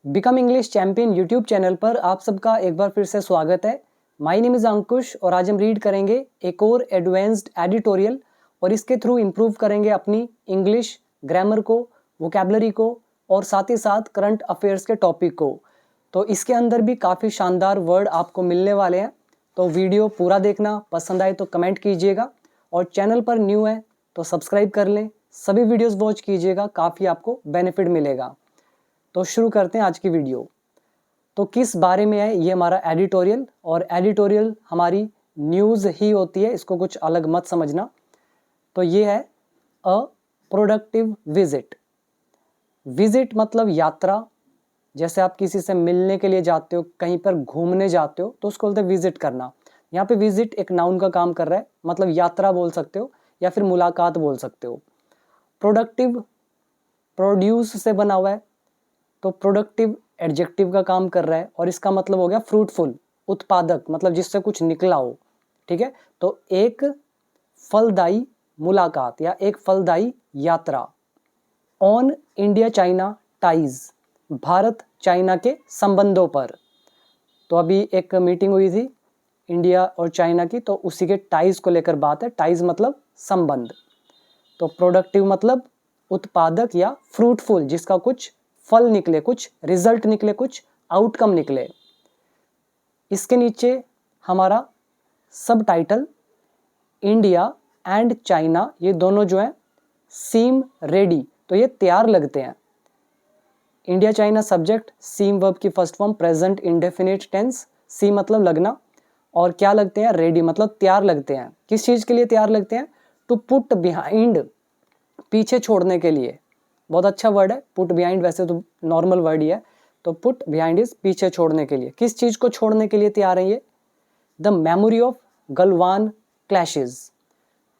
Become English champion YouTube channel पर आप सबका एक बार फिर से स्वागत है। माय नेम इज़ अंकुश और आज हम रीड करेंगे एक और एडवांस्ड एडिटोरियल और इसके थ्रू इम्प्रूव करेंगे अपनी इंग्लिश ग्रामर को, वोकैबलरी को और साथ ही साथ करंट अफेयर्स के टॉपिक को। तो इसके अंदर भी काफ़ी शानदार वर्ड आपको मिलने वाले हैं। तो वीडियो पूरा देखना, पसंद आए तो कमेंट कीजिएगा और चैनल पर न्यू है तो सब्सक्राइब कर लें। सभी वीडियोस वॉच कीजिएगा, काफ़ी आपको बेनिफिट मिलेगा। तो शुरू करते हैं आज की वीडियो। तो किस बारे में है ये हमारा एडिटोरियल, और एडिटोरियल हमारी न्यूज़ ही होती है, इसको कुछ अलग मत समझना। तो ये है अ प्रोडक्टिव विजिट। विजिट मतलब यात्रा। जैसे आप किसी से मिलने के लिए जाते हो, कहीं पर घूमने जाते हो, तो उसको बोलते हैं विजिट करना। यहाँ पे विजिट एक नाउन का काम कर रहा है, मतलब यात्रा बोल सकते हो या फिर मुलाकात बोल सकते हो। प्रोडक्टिव प्रोड्यूस से बना हुआ है, तो प्रोडक्टिव एडजेक्टिव का काम कर रहा है और इसका मतलब हो गया फ्रूटफुल, उत्पादक, मतलब जिससे कुछ निकला हो। ठीक है, तो एक फलदायी मुलाकात या एक फलदायी यात्रा। On India China ties, Bharat China के संबंधों पर। तो अभी एक मीटिंग हुई थी इंडिया और चाइना की, तो उसी के टाइज को लेकर बात है। टाइज मतलब संबंध। तो प्रोडक्टिव मतलब उत्पादक या फ्रूटफुल, जिसका कुछ फल निकले, कुछ रिजल्ट निकले, कुछ आउटकम निकले। इसके नीचे हमारा सब टाइटल इंडिया एंड चाइना, ये दोनों जो है सीम रेडी, तो ये तैयार लगते हैं। India China subject, seem verb की first form present indefinite tense. See मतलब लगना, और क्या लगते हैं, रेडी मतलब तैयार लगते हैं। किस चीज़ के लिए तैयार लगते हैं? टू पुट बिहाइंड, पीछे छोड़ने के लिए। बहुत अच्छा वर्ड है पुट बिहाइंड, वैसे तो नॉर्मल वर्ड ही है। तो पुट बिहाइंड इज पीछे छोड़ने के लिए। किस चीज़ को छोड़ने के लिए तैयार है ये? The memory of Galwan clashes.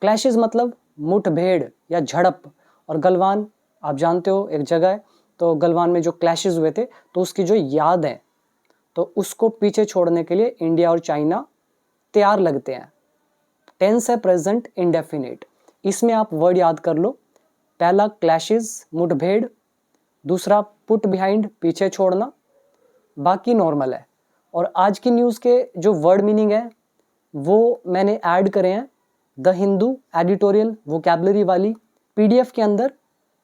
Clashes मतलब मुठभेड़ या झड़प, और गलवान आप जानते हो एक जगह है, तो गलवान में जो क्लैशेज हुए थे तो उसकी जो याद है, तो उसको पीछे छोड़ने के लिए इंडिया और चाइना तैयार लगते हैं। टेंस है प्रेजेंट इंडेफिनिट। इसमें आप वर्ड याद कर लो। पहला क्लैशेज मुठभेड़, दूसरा पुट बिहाइंड पीछे छोड़ना, बाकी नॉर्मल है। और आज की न्यूज़ के जो वर्ड मीनिंग है वो मैंने ऐड करे हैं द हिंदू एडिटोरियल वोकैबलरी वाली पीडीएफ के अंदर।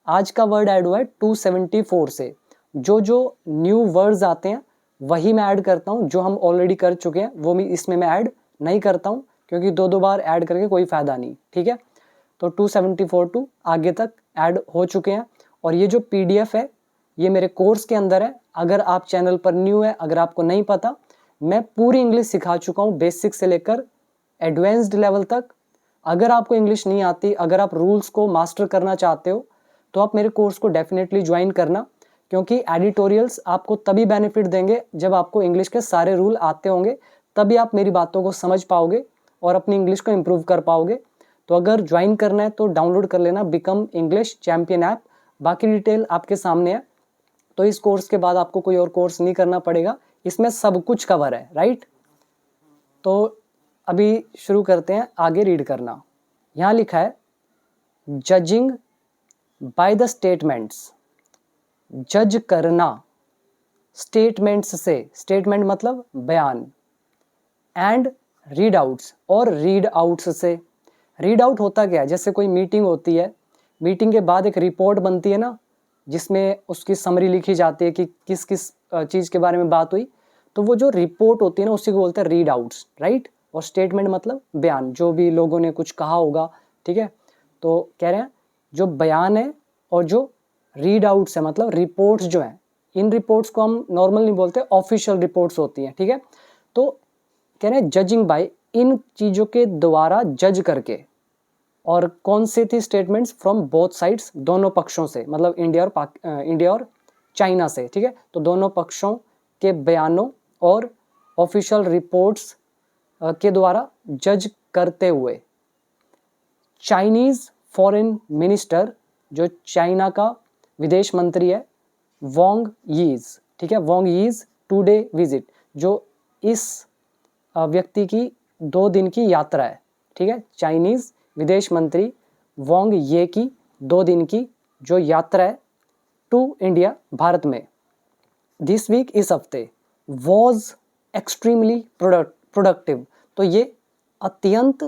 आज का वर्ड ऐड हुआ है 274 से। जो न्यू वर्ड्स आते हैं वही मैं ऐड करता हूँ, जो हम ऑलरेडी कर चुके हैं वो इसमें मैं ऐड नहीं करता हूँ, क्योंकि दो दो बार ऐड करके कोई फ़ायदा नहीं। ठीक है, तो 274 टू आगे तक ऐड हो चुके हैं। और ये जो पीडीएफ है ये मेरे कोर्स के अंदर है। अगर आप चैनल पर न्यू है, अगर आपको नहीं पता, मैं पूरी इंग्लिश सिखा चुका हूँ, बेसिक से लेकर एडवांस्ड लेवल तक। अगर आपको इंग्लिश नहीं आती, अगर आप रूल्स को मास्टर करना चाहते हो, तो आप मेरे कोर्स को डेफिनेटली ज्वाइन करना, क्योंकि एडिटोरियल्स आपको तभी बेनिफिट देंगे जब आपको इंग्लिश के सारे रूल आते होंगे, तभी आप मेरी बातों को समझ पाओगे और अपनी इंग्लिश को इम्प्रूव कर पाओगे। तो अगर ज्वाइन करना है तो डाउनलोड कर लेना बिकम इंग्लिश चैंपियन ऐप। बाकी डिटेल आपके सामने है। तो इस कोर्स के बाद आपको कोई और कोर्स नहीं करना पड़ेगा, इसमें सब कुछ कवर है, राइट। तो अभी शुरू करते हैं आगे रीड करना। यहाँ लिखा है जजिंग बाय द स्टेटमेंट्स। जज करना स्टेटमेंट्स से, स्टेटमेंट मतलब बयान, एंड रीड आउट्स और रीड आउट्स से। रीड आउट होता क्या है? जैसे कोई मीटिंग होती है, मीटिंग के बाद एक रिपोर्ट बनती है ना, जिसमें उसकी समरी लिखी जाती है कि किस किस चीज़ के बारे में बात हुई, तो वो जो रिपोर्ट होती है ना उसी को बोलते हैं रीड आउट्स, राइट। और स्टेटमेंट मतलब बयान, जो भी लोगों ने कुछ कहा होगा। ठीक है, तो कह रहे हैं जो बयान है और जो रीड आउट्स है मतलब रिपोर्ट्स जो हैं, इन रिपोर्ट्स को हम नॉर्मल नहीं बोलते, ऑफिशियल रिपोर्ट्स होती हैं। ठीक है, तो कह रहे हैं जजिंग बाय, इन चीज़ों के द्वारा जज करके। और कौन से थी स्टेटमेंट्स? फ्रॉम बोथ साइड्स, दोनों पक्षों से, मतलब इंडिया और चाइना से। ठीक है, तो दोनों पक्षों के बयानों और ऑफिशियल रिपोर्ट्स के द्वारा जज करते हुए। चाइनीज़ फॉरेन मिनिस्टर, जो चाइना का विदेश मंत्री है, वोंग यीज। ठीक है, वोंग यीज टूडे विजिट, जो इस व्यक्ति की 2 दिन की यात्रा है। ठीक है, चाइनीज़ विदेश मंत्री वोंग ये की 2 दिन की जो यात्रा है टू इंडिया, भारत में। दिस वीक इस हफ्ते, वॉज एक्सट्रीमली प्रोडक्टिव, तो ये अत्यंत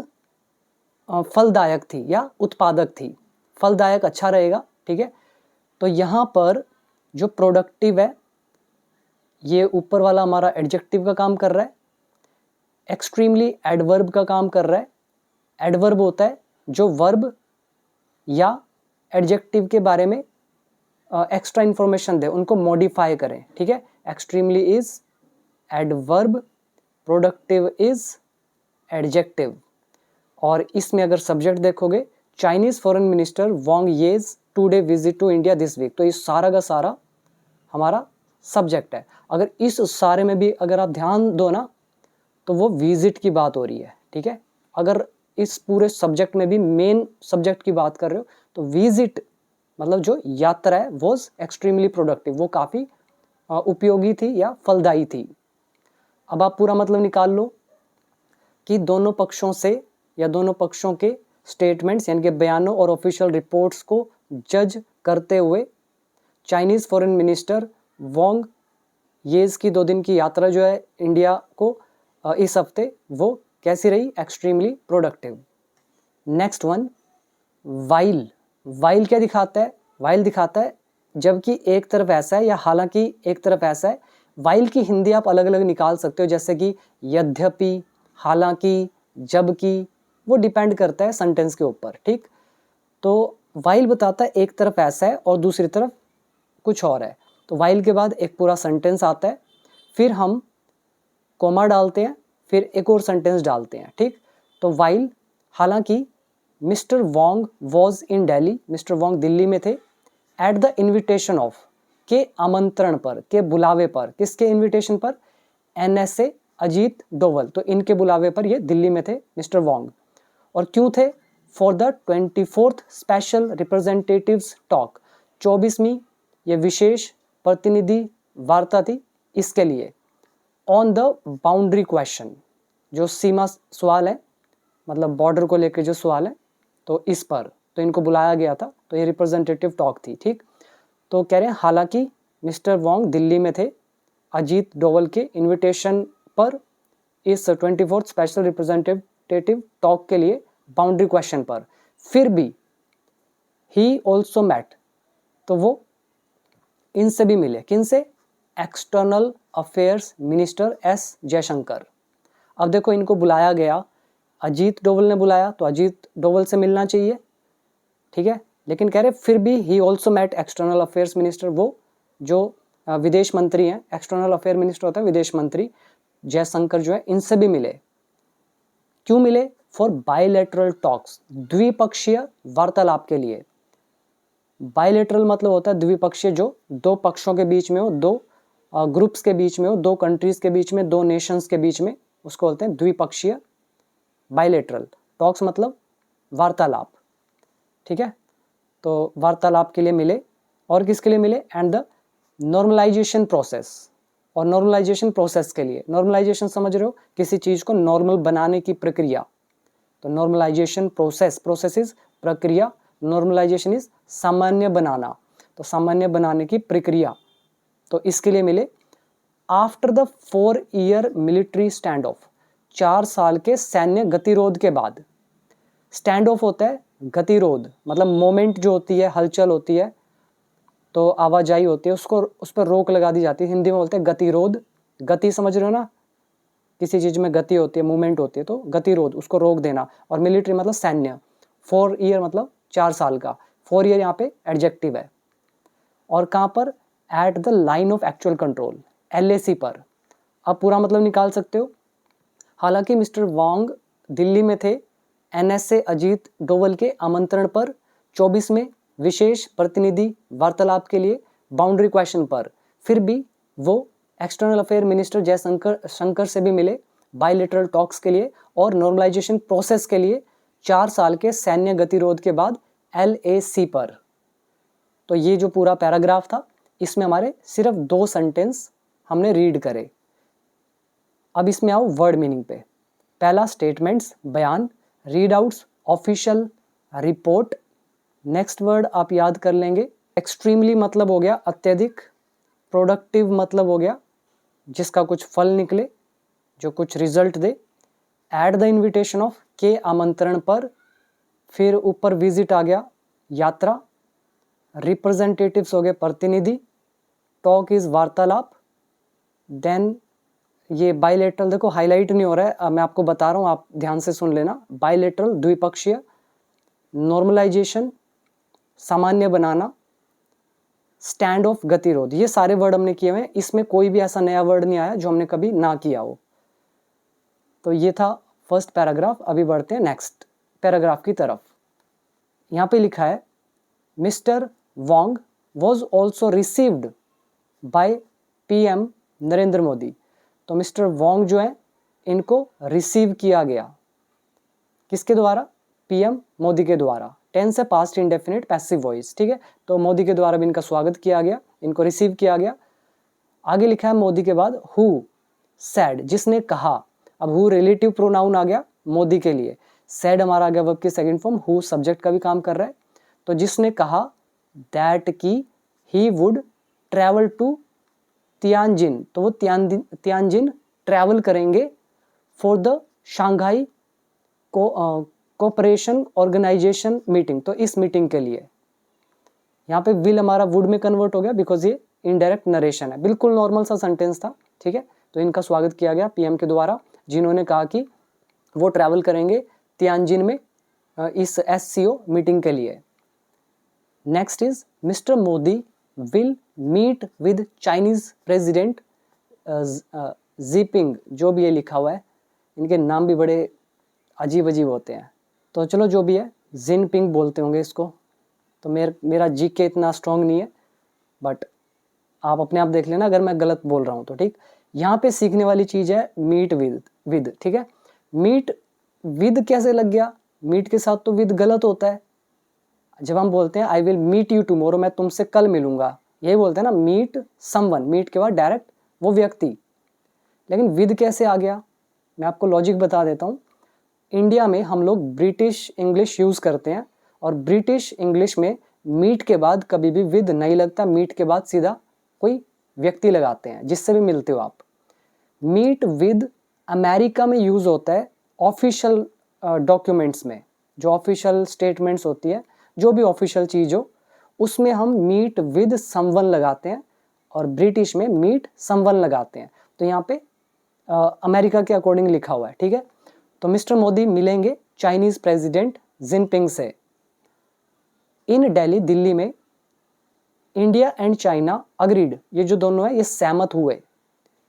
फलदायक थी या उत्पादक थी। फलदायक अच्छा रहेगा, ठीक है। तो यहाँ पर जो प्रोडक्टिव है ये ऊपर वाला हमारा एडजेक्टिव का काम कर रहा है, एक्सट्रीमली एडवर्ब का काम कर रहा है। एडवर्ब होता है जो वर्ब या एडजेक्टिव के बारे में एक्स्ट्रा इंफॉर्मेशन दे, उनको मॉडिफाई करें, ठीक है। Extremely is adverb, productive is adjective. और इसमें अगर सब्जेक्ट देखोगे, Chinese foreign minister Wang Yi's today visit to India this week, तो ये सारा का सारा हमारा सब्जेक्ट है। अगर इस सारे में भी अगर आप ध्यान दो ना, तो वो विजिट की बात हो रही है, ठीक है। अगर इस पूरे सब्जेक्ट में भी मेन सब्जेक्ट की बात कर रहे हो, तो विजिट मतलब जो यात्रा है वॉज एक्सट्रीमली प्रोडक्टिव, वो काफ़ी उपयोगी थी या फलदायी थी। अब आप पूरा मतलब निकाल लो कि दोनों पक्षों से या दोनों पक्षों के स्टेटमेंट्स यानी कि बयानों और ऑफिशियल रिपोर्ट्स को जज करते हुए चाइनीज़ फॉरेन मिनिस्टर वांग येज की 2 दिन की यात्रा जो है इंडिया को इस हफ्ते, वो कैसी रही? Extremely productive. Next one, while. While क्या दिखाता है? वाइल दिखाता है जबकि एक तरफ ऐसा है या हालांकि एक तरफ ऐसा है। वाइल की हिंदी आप अलग अलग निकाल सकते हो, जैसे कि यद्यपि, हालांकि, जबकि, वो डिपेंड करता है सेंटेंस के ऊपर, ठीक। तो वाइल बताता है एक तरफ ऐसा है और दूसरी तरफ कुछ और है। तो वाइल के बाद एक पूरा सेंटेंस आता है, फिर हम कोमा डालते हैं, फिर एक और सेंटेंस डालते हैं, ठीक। तो वाइल, हालांकि mister Wang was in Delhi, mister वांग दिल्ली में थे, एट द इन्विटेशन ऑफ, के आमंत्रण पर, के बुलावे पर, किसके इन्विटेशन पर? NSA अजीत डोवल, तो इनके बुलावे पर ये दिल्ली में थे मिस्टर वांग। और क्यों थे? For the 24th special representatives talk, 24वीं ये विशेष प्रतिनिधि वार्ता थी, इसके लिए। ऑन द बाउंड्री क्वेश्चन, जो सीमा सवाल है, मतलब बॉर्डर को लेकर जो सवाल है, तो इस पर तो इनको बुलाया गया था, तो ये रिप्रेजेंटेटिव टॉक थी, ठीक। तो कह रहे हैं हालांकि मिस्टर वांग दिल्ली में थे अजीत डोवल के इनविटेशन पर, इस 24th स्पेशल रिप्रेजेंटेटिव टॉक के लिए, बाउंड्री क्वेश्चन पर, फिर भी ही ऑल्सो मैट, तो वो इनसे भी मिले। किनसे? External affairs minister S Jaishankar. अब देखो इनको बुलाया गया, अजीत डोवल ने बुलाया, तो अजीत डोवल से मिलना चाहिए, ठीक है। लेकिन कह रहे फिर भी he also met external affairs minister, वो जो विदेश मंत्री हैं, एक्सटर्नल अफेयर मिनिस्टर होता है विदेश मंत्री, जयशंकर जो है, इनसे भी मिले। क्यों मिले? फॉर बायलैटरल टॉक्स, द्विपक्षीय वार्तालाप के लिए। बायलैटरल मतलब होता है द्विपक्षीय, जो दो पक्षों के बीच में हो, दो ग्रुप्स के बीच में हो, दो कंट्रीज के बीच में, दो नेशंस के बीच में, उसको बोलते हैं द्विपक्षीय बायलैटरल। टॉक्स मतलब वार्तालाप, ठीक है। तो वार्तालाप के लिए मिले, और किसके लिए मिले? एंड द नॉर्मलाइजेशन प्रोसेस, और नॉर्मलाइजेशन प्रोसेस के लिए। नॉर्मलाइजेशन समझ रहे हो, किसी चीज़ को नॉर्मल बनाने की प्रक्रिया, तो नॉर्मलाइजेशन प्रोसेस, प्रोसेस इज प्रक्रिया, नॉर्मलाइजेशन इज सामान्य बनाना, तो सामान्य बनाने की प्रक्रिया, तो इसके लिए मिले। After the 4-year military stand of, 4 साल के सैन्य गतिरोध के बाद। स्टैंड ऑफ होता है गतिरोध, मतलब मोमेंट जो होती है, हलचल होती है, तो आवाजाही होती है, उसको उस पर रोक लगा दी जाती है, हिंदी में बोलते हैं गतिरोध। गति समझ रहे हो ना, किसी चीज़ में गति होती है, मूवमेंट होती है, तो गतिरोध, उसको रोक देना। और मिलिट्री मतलब सैन्य। 4 year मतलब 4 साल का, 4 year यहाँ पे एडजेक्टिव है। और कहाँ पर? At the line of actual control, LAC पर। अब पूरा मतलब निकाल सकते हो। हालांकि मिस्टर वांग दिल्ली में थे NSA अजीत डोवल के आमंत्रण पर, 24वें विशेष प्रतिनिधि वार्तालाप के लिए, बाउंड्री क्वेश्चन पर, फिर भी वो एक्सटर्नल अफेयर मिनिस्टर जयशंकर से भी मिले बायलैटरल टॉक्स के लिए और नॉर्मलाइजेशन प्रोसेस के लिए, 4 साल के सैन्य गतिरोध के बाद LAC पर। तो ये जो पूरा पैराग्राफ था, इसमें हमारे सिर्फ 2 सेंटेंस हमने रीड करे। अब इसमें आओ वर्ड मीनिंग पे। पहला स्टेटमेंट्स, बयान, read outs, official, report. Next word आप याद कर लेंगे, एक्सट्रीमली मतलब हो गया अत्यधिक, प्रोडक्टिव मतलब हो गया जिसका कुछ फल निकले, जो कुछ result they. At the invitation of, के आमंत्रण पर। फिर ऊपर विजिट आ गया, यात्रा। रिप्रेजेंटेटिव्स हो गए, प्रतिनिधि। टॉक इज वार्तालाप। देन ये बाइलेटरल, देखो हाईलाइट नहीं हो रहा है, मैं आपको बता रहा हूँ, आप ध्यान से सुन लेना। बाइलेटरल द्विपक्षीय। नॉर्मलाइजेशन सामान्य बनाना। स्टैंड ऑफ गतिरोध, ये सारे वर्ड हमने किए हुए हैं, इसमें कोई भी ऐसा नया वर्ड नहीं आया जो हमने कभी ना किया हो। तो ये था फर्स्ट पैराग्राफ। अभी बढ़ते हैं नेक्स्ट पैराग्राफ की तरफ। यहाँ पे लिखा है mister Wong was also received by PM Narendra Modi. तो मिस्टर वोंग जो है इनको रिसीव किया गया, किसके द्वारा? PM मोदी के द्वारा। टेंस है पास्ट इंडेफिनिट पैसिव वॉइस, ठीक है। तो मोदी के द्वारा भी इनका स्वागत किया गया, इनको रिसीव किया गया। आगे लिखा है मोदी के बाद हु सैड, जिसने कहा। अब हु रिलेटिव प्रोनाउन आ गया मोदी के लिए। सैड हमारा आ गया वर्ब की सेकंड फॉर्म। हु सब्जेक्ट का भी काम कर रहा है। तो जिसने कहा दैट की he would travel to Tianjin, तो वो तियानजिन ट्रैवल करेंगे for the Shanghai cooperation organisation meeting, तो इस मीटिंग के लिए। यहाँ पे विल हमारा वुड में कन्वर्ट हो गया बिकॉज ये इनडायरेक्ट नरेशन है, बिल्कुल नॉर्मल सा सेंटेंस था, ठीक है। तो इनका स्वागत किया गया PM के द्वारा, जिन्होंने कहा कि वो ट्रैवल करेंगे तियानजिन में इस SCO मीटिंग के लिए। Next is mister Modi will meet with Chinese president Jinping, जो भी ये लिखा हुआ है, इनके नाम भी बड़े अजीब अजीब होते हैं। तो चलो जो भी है, जिनपिंग बोलते होंगे इसको। तो मेरा GK इतना स्ट्रॉन्ग नहीं है, बट आप अपने आप देख लेना अगर मैं गलत बोल रहा हूँ तो, ठीक। यहाँ पे सीखने वाली चीज़ है मीट विद, ठीक है। मीट विद कैसे लग गया? मीट के साथ तो विद गलत होता है। जब हम बोलते हैं I will meet you tomorrow, मैं तुमसे कल मिलूंगा, यही बोलते हैं ना, मीट समवन, मीट के बाद डायरेक्ट वो व्यक्ति। लेकिन विद कैसे आ गया? मैं आपको लॉजिक बता देता हूँ। इंडिया में हम लोग ब्रिटिश इंग्लिश यूज़ करते हैं, और ब्रिटिश इंग्लिश में मीट के बाद कभी भी विद नहीं लगता, मीट के बाद सीधा कोई व्यक्ति लगाते हैं जिससे भी मिलते हो आप। मीट विद अमेरिका में यूज़ होता है ऑफिशियल डॉक्यूमेंट्स में, जो ऑफिशियल स्टेटमेंट्स होती है, जो भी ऑफिशियल चीज़ हो उसमें हम मीट विद समवन लगाते हैं, और ब्रिटिश में मीट समवन लगाते हैं। तो यहाँ पे अमेरिका के अकॉर्डिंग लिखा हुआ है, ठीक है। तो मिस्टर मोदी मिलेंगे चाइनीज प्रेसिडेंट जिनपिंग से इन दिल्ली, दिल्ली में। इंडिया एंड चाइना अग्रीड, ये जो दोनों है ये सहमत हुए।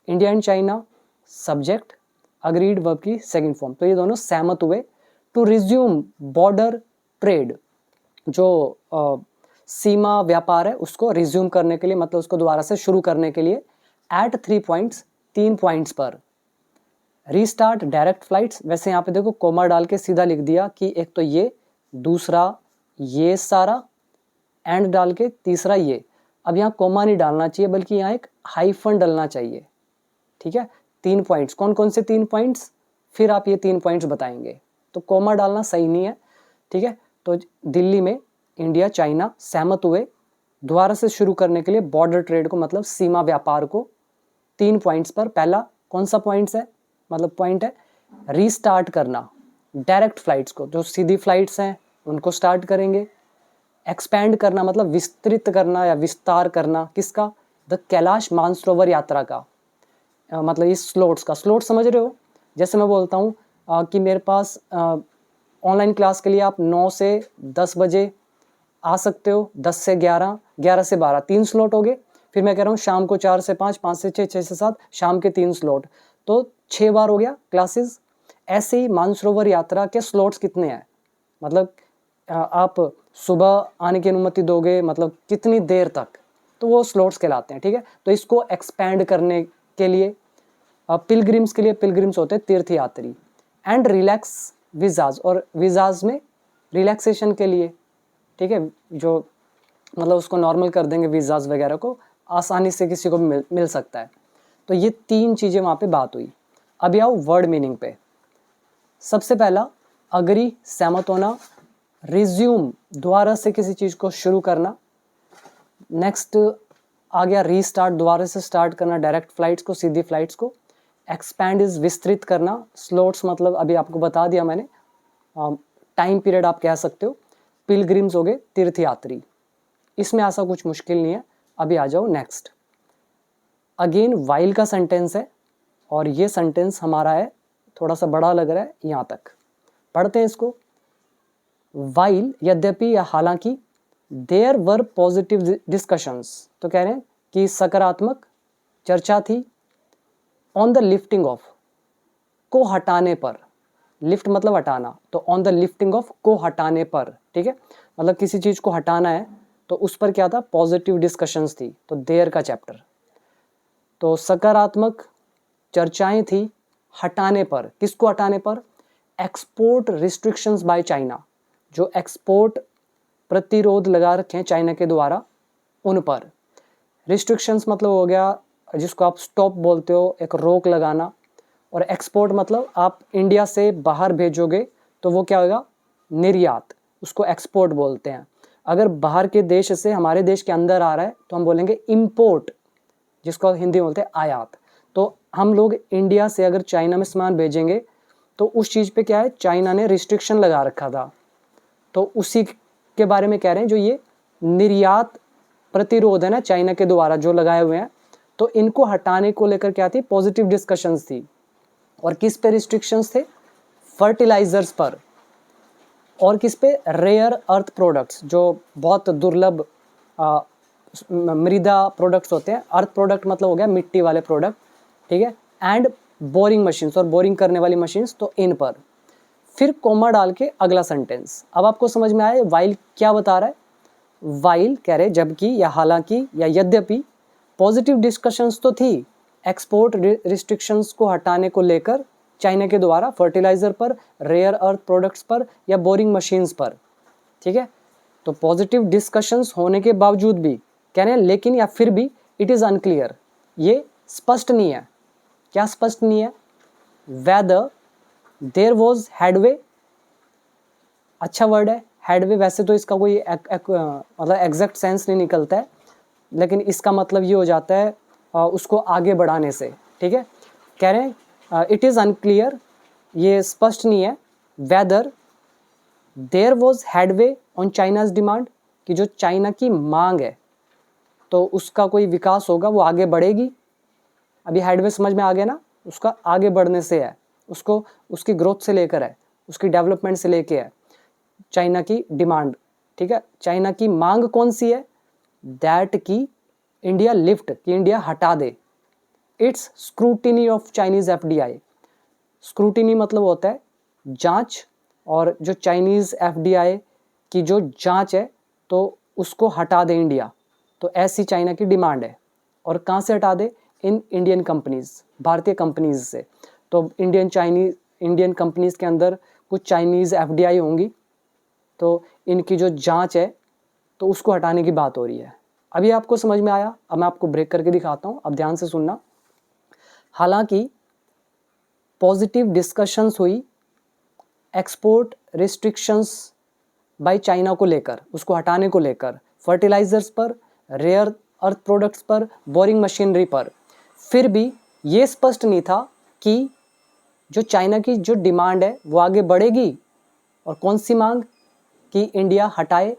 India and China subject, agreed verb की सेकंड फॉर्म, तो ये दोनों सहमत हुए टू रिज्यूम बॉर्डर ट्रेड, जो सीमा व्यापार है उसको रिज्यूम करने के लिए, मतलब उसको दोबारा से शुरू करने के लिए। एट 3 पॉइंट्स, 3 पॉइंट्स पर। रीस्टार्ट डायरेक्ट फ्लाइट्स, वैसे यहाँ पे देखो कोमा डाल के सीधा लिख दिया कि एक तो ये, दूसरा ये सारा, एंड डाल के तीसरा ये। अब यहाँ कोमा नहीं डालना चाहिए, बल्कि यहाँ एक हाइफन डालना चाहिए, ठीक है। 3 पॉइंट्स, कौन कौन से 3 पॉइंट्स, फिर आप ये 3 पॉइंट्स बताएंगे, तो कोमा डालना सही नहीं है, ठीक है। तो दिल्ली में इंडिया चाइना सहमत हुए दोबारा से शुरू करने के लिए बॉर्डर ट्रेड को, मतलब सीमा व्यापार को, 3 पॉइंट्स पर। पहला कौन सा पॉइंट्स है, मतलब पॉइंट है रीस्टार्ट करना डायरेक्ट फ्लाइट्स को, जो सीधी फ्लाइट्स हैं उनको स्टार्ट करेंगे। एक्सपैंड करना मतलब विस्तृत करना या विस्तार करना, किसका? द कैलाश मानसरोवर यात्रा का, मतलब इस स्लॉट्स का। स्लॉट समझ रहे हो? जैसे मैं बोलता हूँ कि मेरे पास ऑनलाइन क्लास के लिए आप 9 से 10 बजे आ सकते हो, 10 से 11, 11 से 12, 3 स्लॉट हो गए। फिर मैं कह रहा हूँ शाम को 4 से 5, 5 से 6, 6 से 7, शाम के 3 स्लॉट, तो 6 बार हो गया क्लासेस। ऐसे ही मानसरोवर यात्रा के स्लॉट्स कितने हैं, मतलब आप सुबह आने की अनुमति दोगे, मतलब कितनी देर तक, तो वो स्लॉट्स कहलाते हैं, ठीक है। तो इसको एक्सपैंड करने के लिए पिलग्रिम्स के लिए, पिलग्रिम्स होते हैं तीर्थयात्री। एंड रिलैक्स वीज़ाज, और वीज़ाज में रिलैक्सेशन के लिए, ठीक है, जो मतलब उसको नॉर्मल कर देंगे वीज़ाज वगैरह को, आसानी से किसी को मिल सकता है। तो ये 3 चीज़ें वहाँ पे बात हुई। अब आओ वर्ड मीनिंग पे। सबसे पहला अग्री, सहमत होना। रिज्यूम, दोबारा से किसी चीज़ को शुरू करना। नेक्स्ट आ गया रीस्टार्ट, दोबारा से स्टार्ट करना डायरेक्ट फ्लाइट्स को, सीधी फ्लाइट्स को। एक्सपैंड इज विस्तृत करना, स्लॉट्स मतलब अभी आपको बता दिया मैंने, टाइम पीरियड आप कह सकते हो। पिलग्रिम्स हो गए तीर्थयात्री, इसमें ऐसा कुछ मुश्किल नहीं है। अभी आ जाओ नेक्स्ट। अगेन वाइल का सेंटेंस है और ये सेंटेंस हमारा है, थोड़ा सा बड़ा लग रहा है यहाँ तक, पढ़ते हैं इसको। वाइल यद्यपि या हालांकि, देयर वर पॉजिटिव डिस्कशंस, तो कह रहे हैं कि सकारात्मक चर्चा थी। ऑन द लिफ्टिंग ऑफ, को हटाने पर, लिफ्ट मतलब हटाना, तो ऑन द लिफ्टिंग ऑफ, को हटाने पर, ठीक है, मतलब किसी चीज को हटाना है तो उस पर क्या था, पॉजिटिव डिस्कशंस थी, तो देयर का चैप्टर। तो सकारात्मक चर्चाएं थी हटाने पर, किसको हटाने पर, एक्सपोर्ट रिस्ट्रिक्शंस बाय चाइना, जो एक्सपोर्ट प्रतिरोध लगा रखे हैं चाइना के द्वारा उन पर। रिस्ट्रिक्शंस मतलब हो गया जिसको आप स्टॉप बोलते हो, एक रोक लगाना, और एक्सपोर्ट मतलब आप इंडिया से बाहर भेजोगे तो वो क्या होगा, निर्यात, उसको एक्सपोर्ट बोलते हैं। अगर बाहर के देश से हमारे देश के अंदर आ रहा है तो हम बोलेंगे इम्पोर्ट, जिसको हिंदी में बोलते हैं आयात। तो हम लोग इंडिया से अगर चाइना में सामान भेजेंगे तो उस चीज़ पे क्या है, चाइना ने रिस्ट्रिक्शन लगा रखा था, तो उसी के बारे में कह रहे हैं, जो ये निर्यात प्रतिरोध है ना चाइना के द्वारा जो लगाए हुए हैं, तो इनको हटाने को लेकर क्या थी, पॉजिटिव डिस्कशंस थी। और किस पे रिस्ट्रिक्शंस थे, फर्टिलाइजर्स पर, और किस पे, रेयर अर्थ प्रोडक्ट्स, जो बहुत दुर्लभ मृदा प्रोडक्ट्स होते हैं। अर्थ प्रोडक्ट मतलब हो गया मिट्टी वाले प्रोडक्ट, ठीक है, एंड बोरिंग मशीन्स, और बोरिंग करने वाली मशीन्स, तो इन पर। फिर कोमा डाल के अगला सेंटेंस। अब आपको समझ में आया वाइल क्या बता रहा है। वाइल कह रहे जबकि या हालांकि या यद्यपि, पॉजिटिव डिस्कशंस तो थी एक्सपोर्ट रिस्ट्रिक्शंस को हटाने को लेकर चाइना के द्वारा, फर्टिलाइजर पर, रेयर अर्थ प्रोडक्ट्स पर, या बोरिंग मशीन्स पर, ठीक है। तो पॉजिटिव डिस्कशंस होने के बावजूद भी कह रहे हैं लेकिन या फिर भी, इट इज़ अनक्लियर, ये स्पष्ट नहीं है। क्या स्पष्ट नहीं है, वेदर देयर वॉज हेडवे, अच्छा वर्ड है हेडवे, वैसे तो इसका कोई मतलब एग्जैक्ट सेंस नहीं निकलता है, लेकिन इसका मतलब ये हो जाता है उसको आगे बढ़ाने से, ठीक है। कह रहे हैं इट इज़ अनक्लियर, ये स्पष्ट नहीं है, whether there was headway on China's demand, कि जो चाइना की मांग है तो उसका कोई विकास होगा, वो आगे बढ़ेगी। अभी हेडवे समझ में आ गया ना, उसका आगे बढ़ने से है, उसको उसकी ग्रोथ से लेकर है, उसकी डेवलपमेंट से लेके है, चाइना की डिमांड, ठीक है। चाइना की मांग कौन सी है, दैट की इंडिया लिफ्ट, कि इंडिया हटा दे it's scrutiny of Chinese FDI. Scrutiny मतलब होता है जांच, और जो चाइनीज एफडीआई की जो जांच है तो उसको हटा दे इंडिया, तो ऐसी चाइना की डिमांड है। और कहाँ से हटा दे, इन इंडियन कंपनीज, भारतीय कंपनीज से। तो इंडियन कंपनीज के अंदर कुछ चाइनीज़ एफडीआई होंगी, तो इनकी जो जांच है तो उसको हटाने की बात हो रही है। अभी आपको समझ में आया, अब मैं आपको ब्रेक करके दिखाता हूँ, अब ध्यान से सुनना। हालांकि पॉजिटिव डिस्कशंस हुई एक्सपोर्ट रिस्ट्रिक्शंस बाय चाइना को लेकर, उसको हटाने को लेकर, फर्टिलाइजर्स पर, रेयर अर्थ प्रोडक्ट्स पर, बोरिंग मशीनरी पर। फिर भी ये स्पष्ट नहीं था कि जो चाइना की जो डिमांड है वो आगे बढ़ेगी, और कौन सी मांग, कि इंडिया हटाए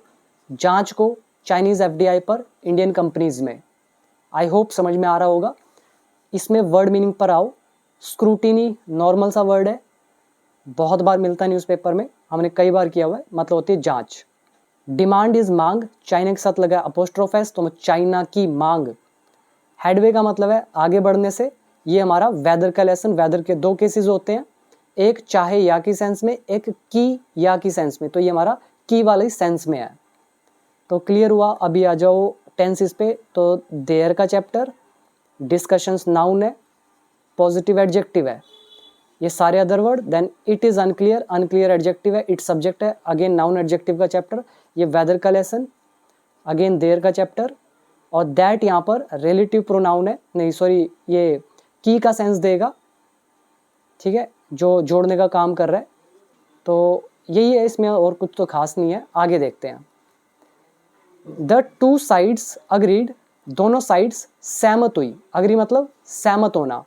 जांच को चाइनीज़ एफडीआई पर इंडियन कंपनीज में। आई होप समझ में आ रहा होगा। इसमें वर्ड मीनिंग पर आओ। स्क्रूटिनी नॉर्मल सा वर्ड है, बहुत बार मिलता है न्यूज़पेपर में, हमने कई बार किया हुआ है, मतलब होती है जांच। डिमांड इज मांग, चाइना के साथ लगा अपोस्ट्रोफ एस, तो चाइना की मांग। हेडवे का मतलब है आगे बढ़ने से। ये हमारा वेदर का लेसन, वेदर के दो केसेस होते हैं, एक चाहे या की सेंस में, एक की या की सेंस में, तो ये हमारा की वाले सेंस में है। तो क्लियर हुआ। अभी आ जाओ टेंसेस पे। तो देयर का चैप्टर, डिस्कशंस नाउन है, पॉजिटिव एडजेक्टिव है, ये सारे other word. Then it is unclear, unclear adjective है, इट सब्जेक्ट है, अगेन नाउन एडजेक्टिव का चैप्टर। ये वेदर का लेसन, अगेन देयर का चैप्टर। और दैट यहाँ पर रिलेटिव प्रोनाउन है, नहीं सॉरी, ये की का सेंस देगा, ठीक है, जो जोड़ने का काम कर रहा है। तो यही है इसमें, और कुछ तो खास नहीं है। आगे देखते हैं। द टू साइड्स अग्रीड दोनों साइड्स सहमत हुई, अग्री मतलब सहमत होना।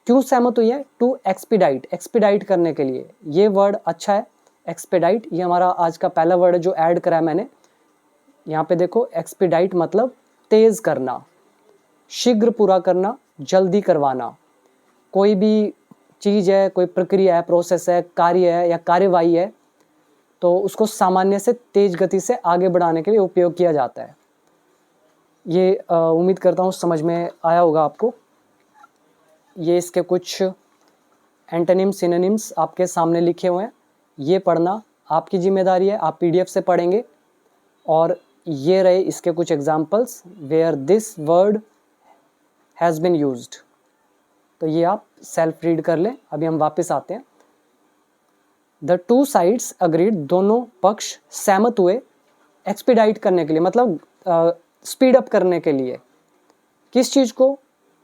क्यों सहमत हुई है? टू एक्सपीडाइट, एक्सपीडाइट करने के लिए। ये वर्ड अच्छा है, एक्सपीडाइट, ये हमारा आज का पहला वर्ड है जो ऐड करा है मैंने। यहाँ पे देखो, एक्सपीडाइट मतलब तेज करना, शीघ्र पूरा करना, जल्दी करवाना। कोई भी चीज़ है, कोई प्रक्रिया है, प्रोसेस है, कार्य है या कार्यवाही है, तो उसको सामान्य से तेज गति से आगे बढ़ाने के लिए उपयोग किया जाता है। ये उम्मीद करता हूँ समझ में आया होगा आपको। ये इसके कुछ एंटोनिम्स सिनोनिम्स आपके सामने लिखे हुए हैं, ये पढ़ना आपकी जिम्मेदारी है, आप PDF से पढ़ेंगे। और ये रहे इसके कुछ examples where this word has been used, तो ये आप सेल्फ रीड कर लें। अभी हम वापस आते हैं। द टू साइड्स अग्रीड, दोनों पक्ष सहमत हुए, एक्सपीडाइट करने के लिए मतलब स्पीड अप करने के लिए। किस चीज़ को?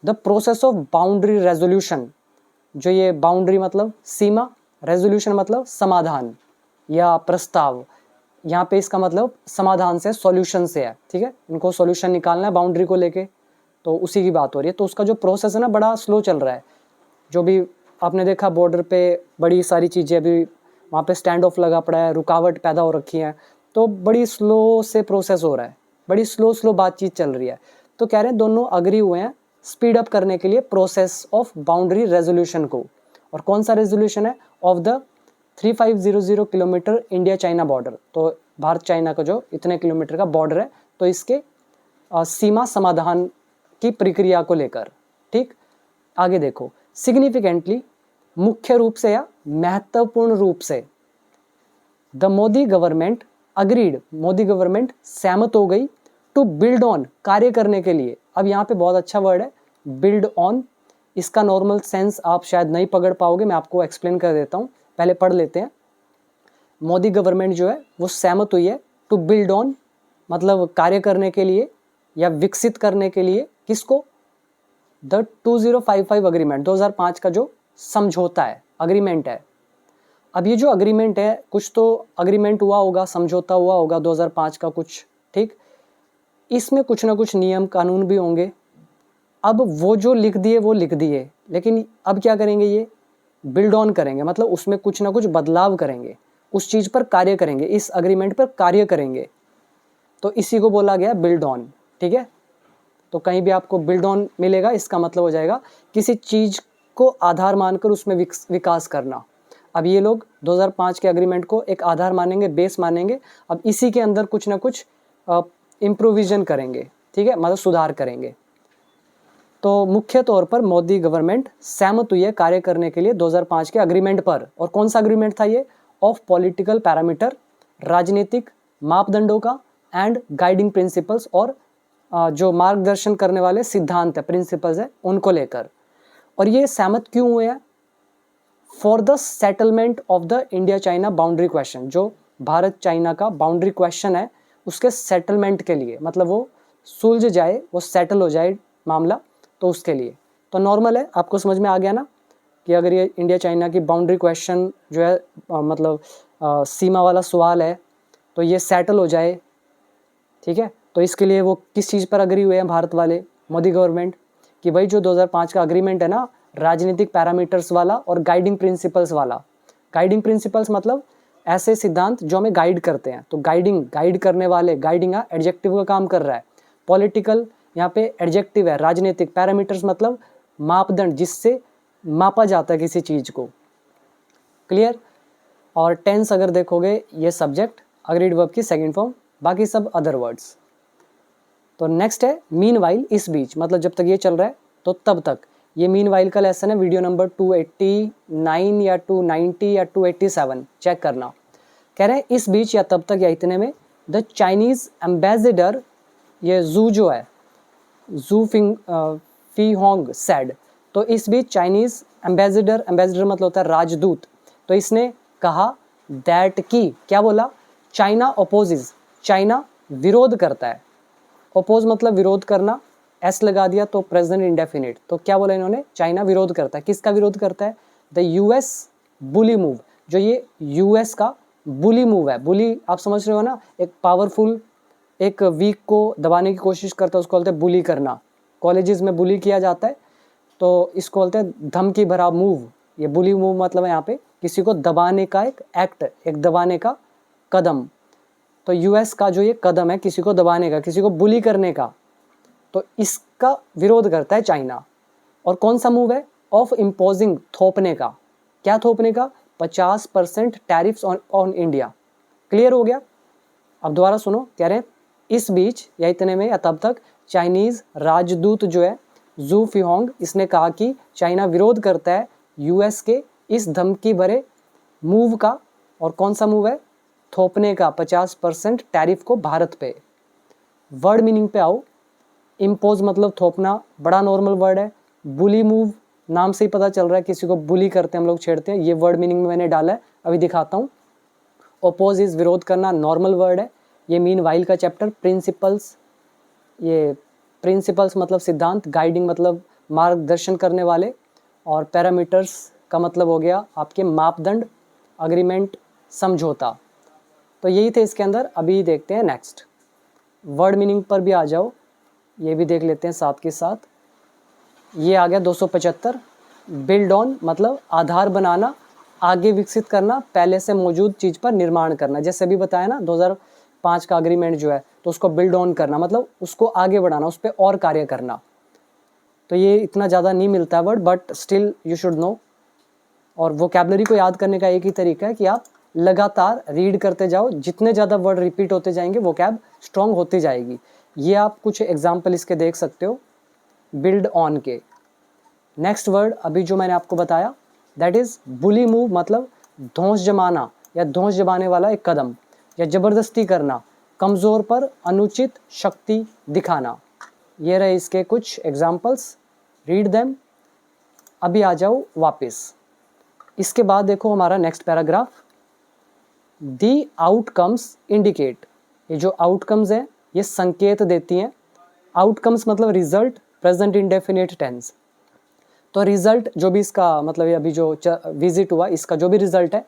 The process of boundary resolution, जो ये बाउंड्री मतलब सीमा, रेजोल्यूशन मतलब समाधान या प्रस्ताव। यहाँ पे इसका मतलब समाधान से, सॉल्यूशन से है, ठीक है। इनको सॉल्यूशन निकालना है बाउंड्री को लेके, तो उसी की बात हो रही है। तो उसका जो प्रोसेस है ना, बड़ा स्लो चल रहा है। जो भी आपने देखा बॉर्डर पे बड़ी सारी चीज़ें, अभी वहाँ पे स्टैंड ऑफ लगा पड़ा है, रुकावट पैदा हो रखी है, तो बड़ी स्लो से प्रोसेस हो रहा है, बड़ी स्लो बातचीत चल रही है। तो कह रहे हैं दोनों अग्री हुए हैं स्पीड अप करने के लिए प्रोसेस ऑफ बाउंड्री रेजोल्यूशन को। और कौन सा रेजोल्यूशन है? Of the 3500 kilometre India China border. तो भारत चाइना का जो इतने किलोमीटर का बॉर्डर है, तो इसके सीमा समाधान की प्रक्रिया को लेकर, ठीक। आगे देखो, सिग्निफिकेंटली, मुख्य रूप से या महत्वपूर्ण रूप से। The Modi government agreed, Modi government सहमत हो गई, टू बिल्ड ऑन, कार्य करने के लिए। अब यहाँ पे बहुत अच्छा वर्ड है बिल्ड ऑन, इसका नॉर्मल सेंस आप शायद नहीं पकड़ पाओगे, मैं आपको एक्सप्लेन कर देता हूँ, पहले पढ़ लेते हैं। मोदी गवर्नमेंट जो है वो सहमत हुई है टू बिल्ड ऑन, मतलब कार्य करने के लिए या विकसित करने के लिए। किसको? द 2055 अग्रीमेंट, 2005 का जो समझौता है, अग्रीमेंट है। अब ये जो अग्रीमेंट है, कुछ तो अग्रीमेंट हुआ होगा, समझौता हुआ होगा 2005 का कुछ, ठीक। इसमें कुछ ना कुछ नियम कानून भी होंगे। अब वो जो लिख दिए वो लिख दिए, लेकिन अब क्या करेंगे? ये बिल्ड ऑन करेंगे, मतलब उसमें कुछ ना कुछ बदलाव करेंगे, उस चीज़ पर कार्य करेंगे, इस अग्रीमेंट पर कार्य करेंगे। तो इसी को बोला गया बिल्ड ऑन, ठीक है। तो कहीं भी आपको बिल्ड ऑन मिलेगा, इसका मतलब हो जाएगा किसी चीज़ को आधार मानकर उसमें विकास करना। अब ये लोग 2005 के अग्रीमेंट को एक आधार मानेंगे, बेस मानेंगे। अब इसी के अंदर कुछ ना कुछ इम्प्रोविजन करेंगे, ठीक है, मतलब सुधार करेंगे। तो मुख्य तौर पर मोदी गवर्नमेंट सहमत हुई है कार्य करने के लिए 2005 के अग्रीमेंट पर। और कौन सा अग्रीमेंट था ये? ऑफ पॉलिटिकल पैरामीटर, राजनीतिक मापदंडों का, एंड गाइडिंग प्रिंसिपल्स, और जो मार्गदर्शन करने वाले सिद्धांत है, प्रिंसिपल्स है, उनको लेकर। और ये सहमत क्यों हुए हैं? For the settlement of the India China boundary question, जो भारत चाइना का बाउंड्री क्वेश्चन है उसके सेटलमेंट के लिए, मतलब वो सुलझ जाए, वो सेटल हो जाए मामला, तो उसके लिए। तो नॉर्मल है, आपको समझ में आ गया ना कि अगर ये इंडिया चाइना की बाउंड्री क्वेश्चन जो है मतलब सीमा वाला सवाल है, तो ये सेटल हो जाए, ठीक है। तो इसके लिए वो किस चीज़ पर अग्री हुए हैं भारत वाले, मोदी गवर्नमेंट, कि भाई जो 2005 का अग्रीमेंट है ना, राजनीतिक पैरामीटर्स वाला और गाइडिंग प्रिंसिपल्स वाला। गाइडिंग प्रिंसिपल्स मतलब ऐसे सिद्धांत जो हमें गाइड करते हैं। तो गाइड करने वाले, गाइडिंग एडजेक्टिव का काम कर रहा है। पॉलिटिकल यहाँ पे एडजेक्टिव है, राजनीतिक पैरामीटर्स मतलब मापदंड जिससे मापा जाता है किसी चीज़ को, क्लियर। और टेंस अगर देखोगे, ये सब्जेक्ट अग्रीड वर्ब की सेकंड फॉर्म, बाकी सब अदर वर्ड्स। तो नेक्स्ट है मीनवाइल, इस बीच, मतलब जब तक ये चल रहा है तो तब तक। ये मीनवाइल का लेसन है, वीडियो नंबर 289 या 290 या 287, चेक करना। कह रहे हैं इस बीच या तब तक या इतने में द चाइनीज़ एम्बेसडर, ये जू जो है, जू फी होंग सेड, तो इस बीच चाइनीज़ एम्बेसडर मतलब होता है राजदूत, तो इसने कहा दैट की, क्या बोला? चाइना अपोजेज, चाइना विरोध करता है। अपोज मतलब विरोध करना, एस लगा दिया तो प्रेजेंट इंडेफिनिट। तो क्या बोला इन्होंने? चाइना विरोध करता है। किसका विरोध करता है? द यूएस बुली मूव, जो ये यूएस का बुली मूव है। बुली आप समझ रहे हो ना, एक पावरफुल एक वीक को दबाने की कोशिश करता है उसको बोलते हैं बुली करना। कॉलेजेस में बुली किया जाता है तो इसको बोलते हैं धमकी भरा मूव। ये बुली मूव मतलब है यहाँ पे किसी को दबाने का एक एक्ट, एक दबाने का कदम। तो यूएस का जो ये कदम है किसी को दबाने का, किसी को बुली करने का, तो इसका विरोध करता है चाइना। और कौन सा मूव है? ऑफ इम्पोजिंग, थोपने का। क्या थोपने का? 50% टैरिफ्स ऑन इंडिया। क्लियर हो गया? अब दोबारा सुनो, कह रहे हैं इस बीच या इतने में या तब तक चाइनीज राजदूत जो है जू फिहोंग, इसने कहा कि चाइना विरोध करता है यूएस के इस धमकी भरे मूव का। और कौन सा मूव है? थोपने का 50% टैरिफ को भारत पे। वर्ड मीनिंग पे आओ। इम्पोज मतलब थोपना, बड़ा नॉर्मल वर्ड है। बुली मूव, नाम से ही पता चल रहा है किसी को बुली करते हैं हम लोग, छेड़ते हैं। ये वर्ड मीनिंग में मैंने डाला है, अभी दिखाता हूँ। ओपोज इज विरोध करना, नॉर्मल वर्ड है। ये मीन वाइल का चैप्टर प्रिंसिपल्स, ये प्रिंसिपल्स मतलब सिद्धांत, गाइडिंग मतलब मार्गदर्शन करने वाले, और पैरामीटर्स का मतलब हो गया आपके मापदंड, अग्रीमेंट समझौता। तो यही थे इसके अंदर। अभी देखते हैं नेक्स्ट वर्ड मीनिंग पर भी आ जाओ, ये भी देख लेते हैं साथ के साथ। ये आ गया 275। बिल्ड ऑन मतलब आधार बनाना, आगे विकसित करना, पहले से मौजूद चीज़ पर निर्माण करना। जैसे अभी बताया ना 2005 का अग्रीमेंट जो है, तो उसको बिल्ड ऑन करना मतलब उसको आगे बढ़ाना, उस पर और कार्य करना। तो ये इतना ज़्यादा नहीं मिलता है word, but still you should know. और वोकैबलरी को याद करने का एक ही तरीका है कि आप लगातार रीड करते जाओ, जितने ज़्यादा वर्ड रिपीट होते जाएंगे वोकैब स्ट्रॉन्ग होती जाएगी। ये आप कुछ एग्जाम्पल इसके देख सकते हो बिल्ड ऑन के। नेक्स्ट वर्ड अभी जो मैंने आपको बताया दैट इज़ बुली मूव, मतलब धौंस जमाना या धौंस जमाने वाला एक कदम, या ज़बरदस्ती करना, कमज़ोर पर अनुचित शक्ति दिखाना। ये रहे इसके कुछ एग्जाम्पल्स, रीड देम। अभी आ जाओ वापस। इसके बाद देखो हमारा नेक्स्ट पैराग्राफ, दी आउटकम्स इंडिकेट। ये जो आउटकम्स है ये संकेत देती हैं। आउटकम्स मतलब रिजल्ट, प्रेजेंट इंडेफिनिट टेंस। तो रिजल्ट जो भी इसका मतलब ये अभी जो विजिट हुआ इसका जो भी रिजल्ट है,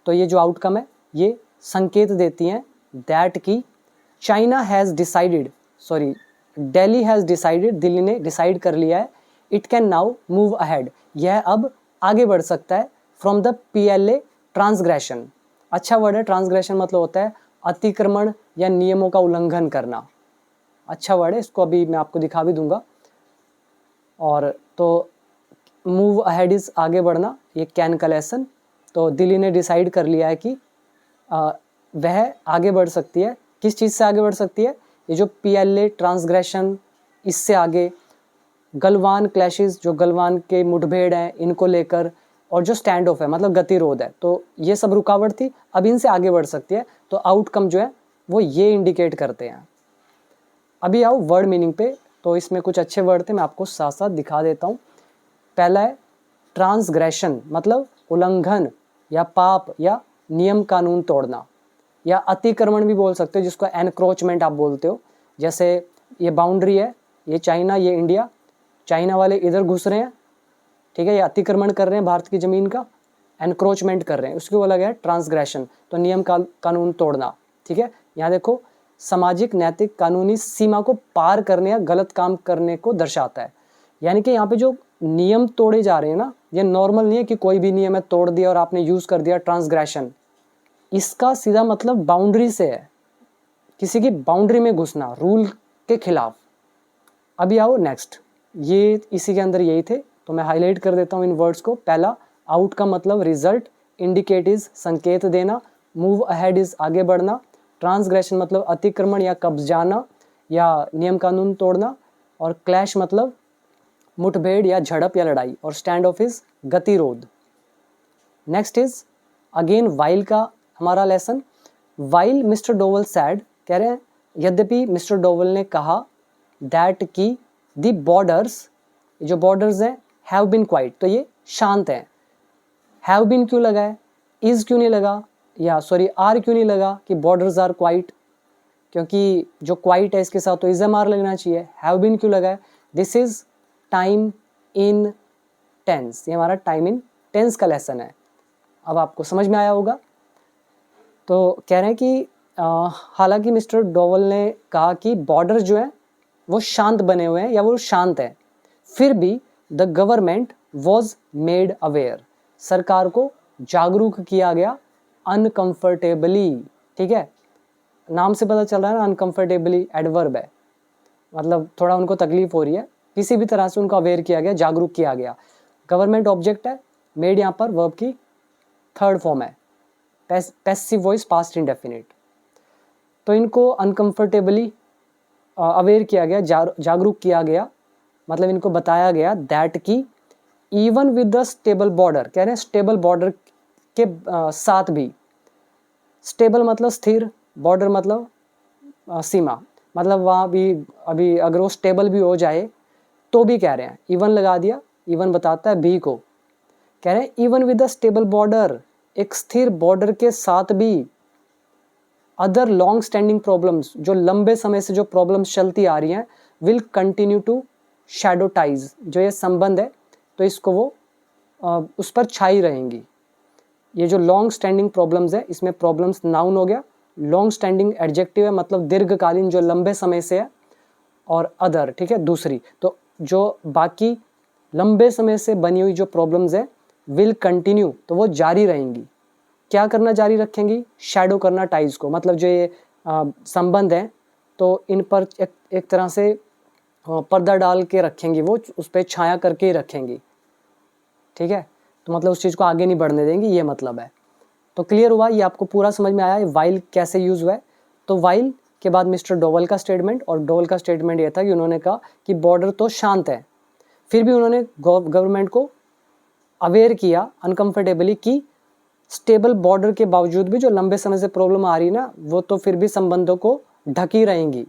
तो ये जो आउटकम है ये संकेत देती हैं दैट की China has decided, sorry Delhi has decided, Delhi ने डिसाइड कर लिया है, it can now move ahead, यह अब आगे बढ़ सकता है, फ्रॉम द PLA ट्रांसग्रेशन। अच्छा वर्ड है ट्रांसग्रेशन, मतलब होता है अतिक्रमण या नियमों का उल्लंघन करना। अच्छा वर्ड है, इसको अभी मैं आपको दिखा भी दूंगा। और तो मूव अहेड इज़ आगे बढ़ना, ये कैन का लेसन। तो दिल्ली ने डिसाइड कर लिया है कि वह आगे बढ़ सकती है। किस चीज़ से आगे बढ़ सकती है? ये जो PLA ट्रांसग्रेशन, इससे आगे गलवान क्लैशेस, जो गलवान के मुठभेड़ हैं इनको लेकर, और जो स्टैंड ऑफ है मतलब गतिरोध है, तो ये सब रुकावट थी, अब इनसे आगे बढ़ सकती है। तो आउटकम जो है वो ये इंडिकेट करते हैं। अभी आओ वर्ड मीनिंग पे। तो इसमें कुछ अच्छे वर्ड थे, मैं आपको साथ साथ दिखा देता हूँ। पहला है ट्रांसग्रेशन, मतलब उल्लंघन या पाप या नियम कानून तोड़ना, या अतिक्रमण भी बोल सकते हो, जिसको एनक्रोचमेंट आप बोलते हो। जैसे ये बाउंड्री है, ये चाइना, ये इंडिया, चाइना वाले इधर घुस रहे हैं, ठीक है, ये अतिक्रमण कर रहे हैं भारत की ज़मीन का, एनक्रोचमेंट कर रहे हैं, उसको बोला गया है ट्रांसग्रेशन। तो नियम कानून तोड़ना, ठीक है। यहाँ देखो सामाजिक, नैतिक, कानूनी सीमा को पार करने या गलत काम करने को दर्शाता है। यानी कि यहाँ पे जो नियम तोड़े जा रहे हैं ना, ये नॉर्मल नहीं है कि कोई भी नियम है तोड़ दिया और आपने यूज़ कर दिया ट्रांसग्रेशन। इसका सीधा मतलब बाउंड्री से है, किसी की बाउंड्री में घुसना, रूल के खिलाफ। अभी आओ नेक्स्ट, ये इसी के अंदर यही थे, तो मैं हाईलाइट कर देता हूँ इन वर्ड्स को। पहला आउट का मतलब रिजल्ट, इंडिकेट इज संकेत देना, मूव अहेड इज आगे बढ़ना, ट्रांसग्रेशन मतलब अतिक्रमण या कब्जाना या नियम कानून तोड़ना, और क्लैश मतलब मुठभेड़ या झड़प या लड़ाई, और स्टैंड ऑफ इज गतिरोध। नेक्स्ट इज अगेन वाइल का हमारा lesson. While mister Doval sad, कह रहे हैं यद्यपि मिस्टर डोवल ने कहा दैट की दी बॉर्डर्स, जो बॉर्डर्स हैं हैव बीन क्वाइट, तो ये शांत हैं। हैव बीन क्यों लगा है, इज क्यों नहीं लगा, या सॉरी आर क्यों नहीं लगा कि बॉर्डर्स आर क्वाइट, क्योंकि जो क्वाइट है इसके साथ तो इज एम आर लगना चाहिए। हैव बीन क्यों लगा है? This is time in tense, ये हमारा टाइम इन टेंस का लेसन है। अब आपको समझ में आया होगा। तो कह रहे हैं कि हालांकि मिस्टर डोवल ने कहा कि बॉर्डर जो है वो शांत बने हुए हैं या वो शांत है, फिर भी the government was made aware, सरकार को जागरूक किया गया अनकंफर्टेबली। ठीक है, नाम से पता चल रहा है ना, अनकंफर्टेबली एडवर्ब है, मतलब थोड़ा उनको तकलीफ हो रही है, किसी भी तरह से उनको अवेयर किया गया, जागरूक किया गया। गवर्नमेंट ऑब्जेक्ट है, मेड यहाँ पर वर्ब की थर्ड फॉर्म है, पैसिव वॉइस पास्ट इंडेफिनिट। तो इनको अनकंफर्टेबली अवेयर किया गया, जागरूक किया गया, मतलब इनको बताया गया दैट की even with the stable border, कह रहे हैं स्टेबल बॉर्डर के साथ भी, स्टेबल मतलब स्थिर, बॉर्डर मतलब सीमा, मतलब वहाँ भी अभी अगर वो स्टेबल भी हो जाए तो भी कह रहे हैं, इवन लगा दिया, इवन बताता है भी को, कह रहे हैं even with the stable border, एक स्थिर बॉर्डर के साथ भी अदर लॉन्ग स्टैंडिंग प्रॉब्लम्स, जो लंबे समय से जो प्रॉब्लम्स चलती आ रही हैं, will continue to shadow ties, जो ये संबंध है तो इसको वो उस पर छाई रहेंगी। ये जो लॉन्ग स्टैंडिंग प्रॉब्लम्स है, इसमें प्रॉब्लम्स नाउन हो गया, लॉन्ग स्टैंडिंग एडजेक्टिव है, मतलब दीर्घकालीन जो लंबे समय से है, और अदर, ठीक है, दूसरी। तो जो बाकी लंबे समय से बनी हुई जो प्रॉब्लम्स है, विल कंटिन्यू, तो वो जारी रहेंगी। क्या करना जारी रखेंगी? शैडो करना टाइज को, मतलब जो ये संबंध है तो इन पर एक तरह से पर्दा डाल के रखेंगी, वो उस पर छाया करके ही रखेंगी। ठीक है, तो मतलब उस चीज़ को आगे नहीं बढ़ने देंगी, ये मतलब है। तो क्लियर हुआ, ये आपको पूरा समझ में आया है वाइल कैसे यूज़ हुआ है। तो वाइल के बाद मिस्टर डोवल का स्टेटमेंट, और डोवल का स्टेटमेंट ये था कि उन्होंने कहा कि बॉर्डर तो शांत है, फिर भी उन्होंने गवर्नमेंट को अवेयर किया अनकंफर्टेबली कि स्टेबल बॉर्डर के बावजूद भी जो लंबे समय से प्रॉब्लम आ रही ना, वो तो फिर भी संबंधों को ढकी रहेंगी।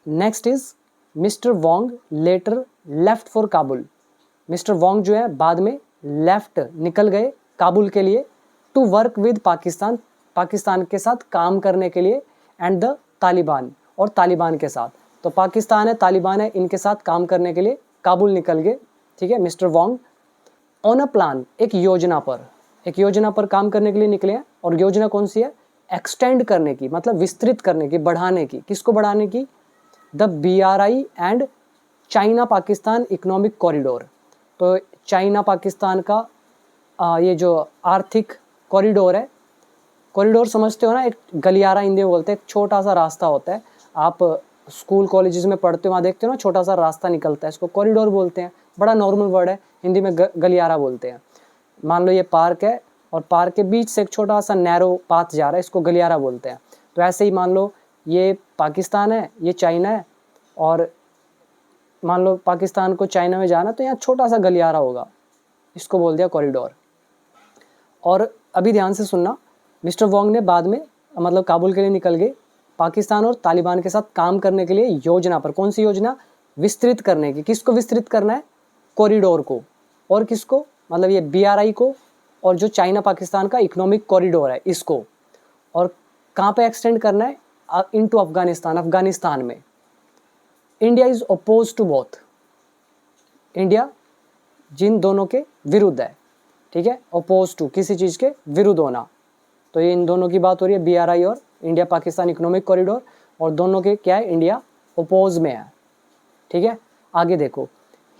Next is mister Wang later left for Kabul. Mister Wang जो है बाद में लेफ्ट निकल गए काबुल के लिए, to work with Pakistan, Pakistan के साथ काम करने के लिए, एंड द तालिबान, और तालिबान के साथ। तो पाकिस्तान है, तालिबान है, इनके साथ काम करने के लिए काबुल निकल गए। ठीक है, mister Wong on a plan, एक योजना पर काम करने के लिए निकले हैं। और योजना कौन सी है? एक्सटेंड करने की, मतलब विस्तृत करने की, बढ़ाने की। किसको बढ़ाने की? The BRI and China Pakistan economic corridor. तो चाइना पाकिस्तान का ये जो आर्थिक कॉरिडोर है, कॉरिडोर समझते हो ना, एक गलियारा हिंदी में बोलते हैं, एक छोटा सा रास्ता होता है, आप स्कूल कॉलेजेस में पढ़ते हो, वहाँ देखते हो ना, छोटा सा रास्ता निकलता है, इसको कॉरिडोर बोलते हैं। बड़ा नॉर्मल वर्ड है, हिंदी में गलियारा बोलते हैं। मान लो ये पार्क है, और पार्क के बीच से एक छोटा सा नैरो पाथ जा रहा है, इसको गलियारा बोलते हैं। तो ऐसे ही मान लो ये पाकिस्तान है, ये चाइना है, और मान लो पाकिस्तान को चाइना में जाना, तो यहाँ छोटा सा गलियारा होगा, इसको बोल दिया कॉरिडोर। और अभी ध्यान से सुनना, मिस्टर वोंग ने बाद में मतलब काबुल के लिए निकल गए, पाकिस्तान और तालिबान के साथ काम करने के लिए योजना पर। कौन सी योजना? विस्तृत करने की। किसको विस्तृत करना है? कॉरिडोर को। और किसको? मतलब ये BRI को, और जो चाइना पाकिस्तान का इकोनॉमिक कॉरिडोर है इसको। और कहाँ पे एक्सटेंड करना है? इनटू अफगानिस्तान, अफगानिस्तान में। India is oppose to both, India जिन दोनों के विरुद्ध है। ठीक है, अपोज टू, किसी चीज़ के विरुद्ध होना। तो ये इन दोनों की बात हो रही है, BRI और इंडिया पाकिस्तान इकोनॉमिक कॉरिडोर, और दोनों के क्या है? इंडिया अपोज में है। ठीक है, आगे देखो,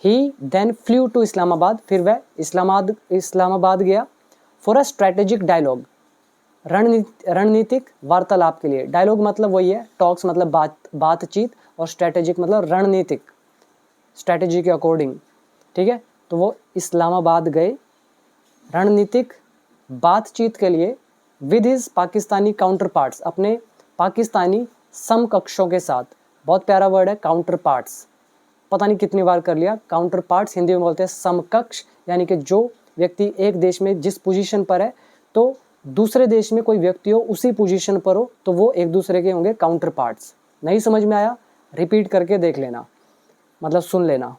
ही देन फ्लू टू इस्लामाबाद, फिर वह इस्लामाबाद गया, फॉर अ स्ट्रेटेजिक डायलॉग, रणनीतिक वार्तालाप के लिए। डायलॉग मतलब वही है, टॉक्स मतलब बातचीत, और स्ट्रेटेजिक मतलब रणनीतिक, स्ट्रेटेजी के अकॉर्डिंग। ठीक है, तो वो इस्लामाबाद गए रणनीतिक बातचीत के लिए, with his Pakistani counter parts, अपने पाकिस्तानी समकक्षों के साथ। बहुत प्यारा वर्ड है काउंटर पार्ट्स, पता नहीं कितनी बार कर लिया। काउंटर पार्ट्स हिंदी में बोलते हैं समकक्ष, यानी कि जो व्यक्ति एक देश में जिस पोजीशन पर है, तो दूसरे देश में कोई व्यक्ति हो उसी पोजीशन पर हो, तो वो एक दूसरे के होंगे काउंटर पार्ट्स। नहीं समझ में आया? रिपीट करके देख लेना, मतलब सुन लेना।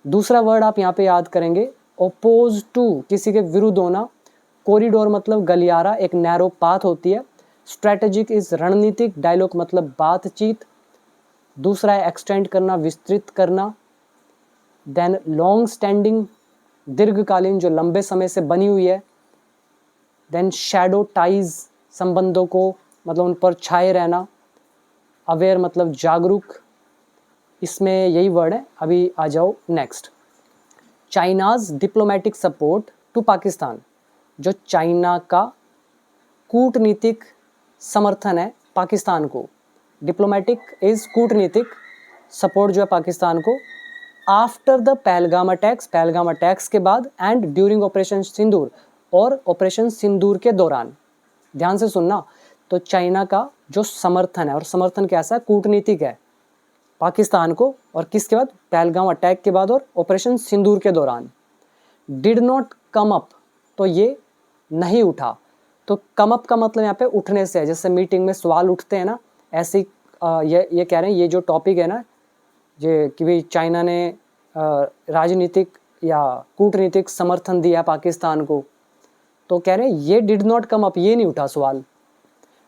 दूसरा वर्ड आप यहाँ पे याद करेंगे, ओपोज टू, किसी के विरुद्ध होना। कॉरिडोर मतलब गलियारा, एक नैरो पाथ होती है। स्ट्रेटेजिक इज रणनीतिक, डायलॉग मतलब बातचीत। दूसरा है एक्सटेंड करना, विस्तृत करना। देन लॉन्ग स्टैंडिंग, दीर्घकालीन, जो लंबे समय से बनी हुई है। देन शैडो टाइज, संबंधों को मतलब उन पर छाए रहना, अवेयर मतलब जागरूक, इसमें यही वर्ड है। अभी आ जाओ next, China's diplomatic support to Pakistan, जो चाइना का कूटनीतिक समर्थन है पाकिस्तान को, डिप्लोमेटिक इज कूटनीतिक, सपोर्ट जो है पाकिस्तान को, after the Pahalgam attacks, Pahalgam attacks के बाद, एंड ड्यूरिंग ऑपरेशन सिंदूर, और ऑपरेशन सिंदूर के दौरान। ध्यान से सुनना, तो चाइना का जो समर्थन है, और समर्थन कैसा है, कूटनीतिक है पाकिस्तान को, और किसके बाद, पहलगाम अटैक के बाद और ऑपरेशन सिंदूर के दौरान। डिड नॉट कम अप, तो ये नहीं उठा, तो कम अप का मतलब यहाँ पे उठने से है, जैसे मीटिंग में सवाल उठते हैं ना, ऐसे ये कह रहे हैं, ये जो टॉपिक है ना, ये कि भाई चाइना ने राजनीतिक या कूटनीतिक समर्थन दिया पाकिस्तान को, तो कह रहे हैं ये डिड नॉट कम अप, ये नहीं उठा सवाल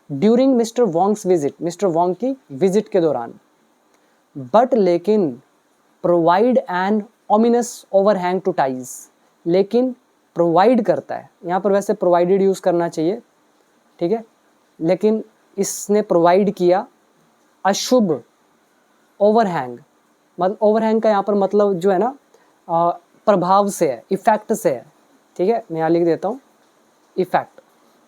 during mister Wang's visit, mister Wang की विजिट के दौरान। बट लेकिन provide an ominous overhang to ties, लेकिन प्रोवाइड करता है, यहाँ पर वैसे प्रोवाइडेड यूज़ करना चाहिए, ठीक है, लेकिन इसने प्रोवाइड किया अशुभ ओवरहैंग, मतलब ओवरहैंग का यहाँ पर मतलब जो है ना प्रभाव से है, इफेक्ट से है, ठीक है, मैं यहाँ लिख देता हूँ इफेक्ट।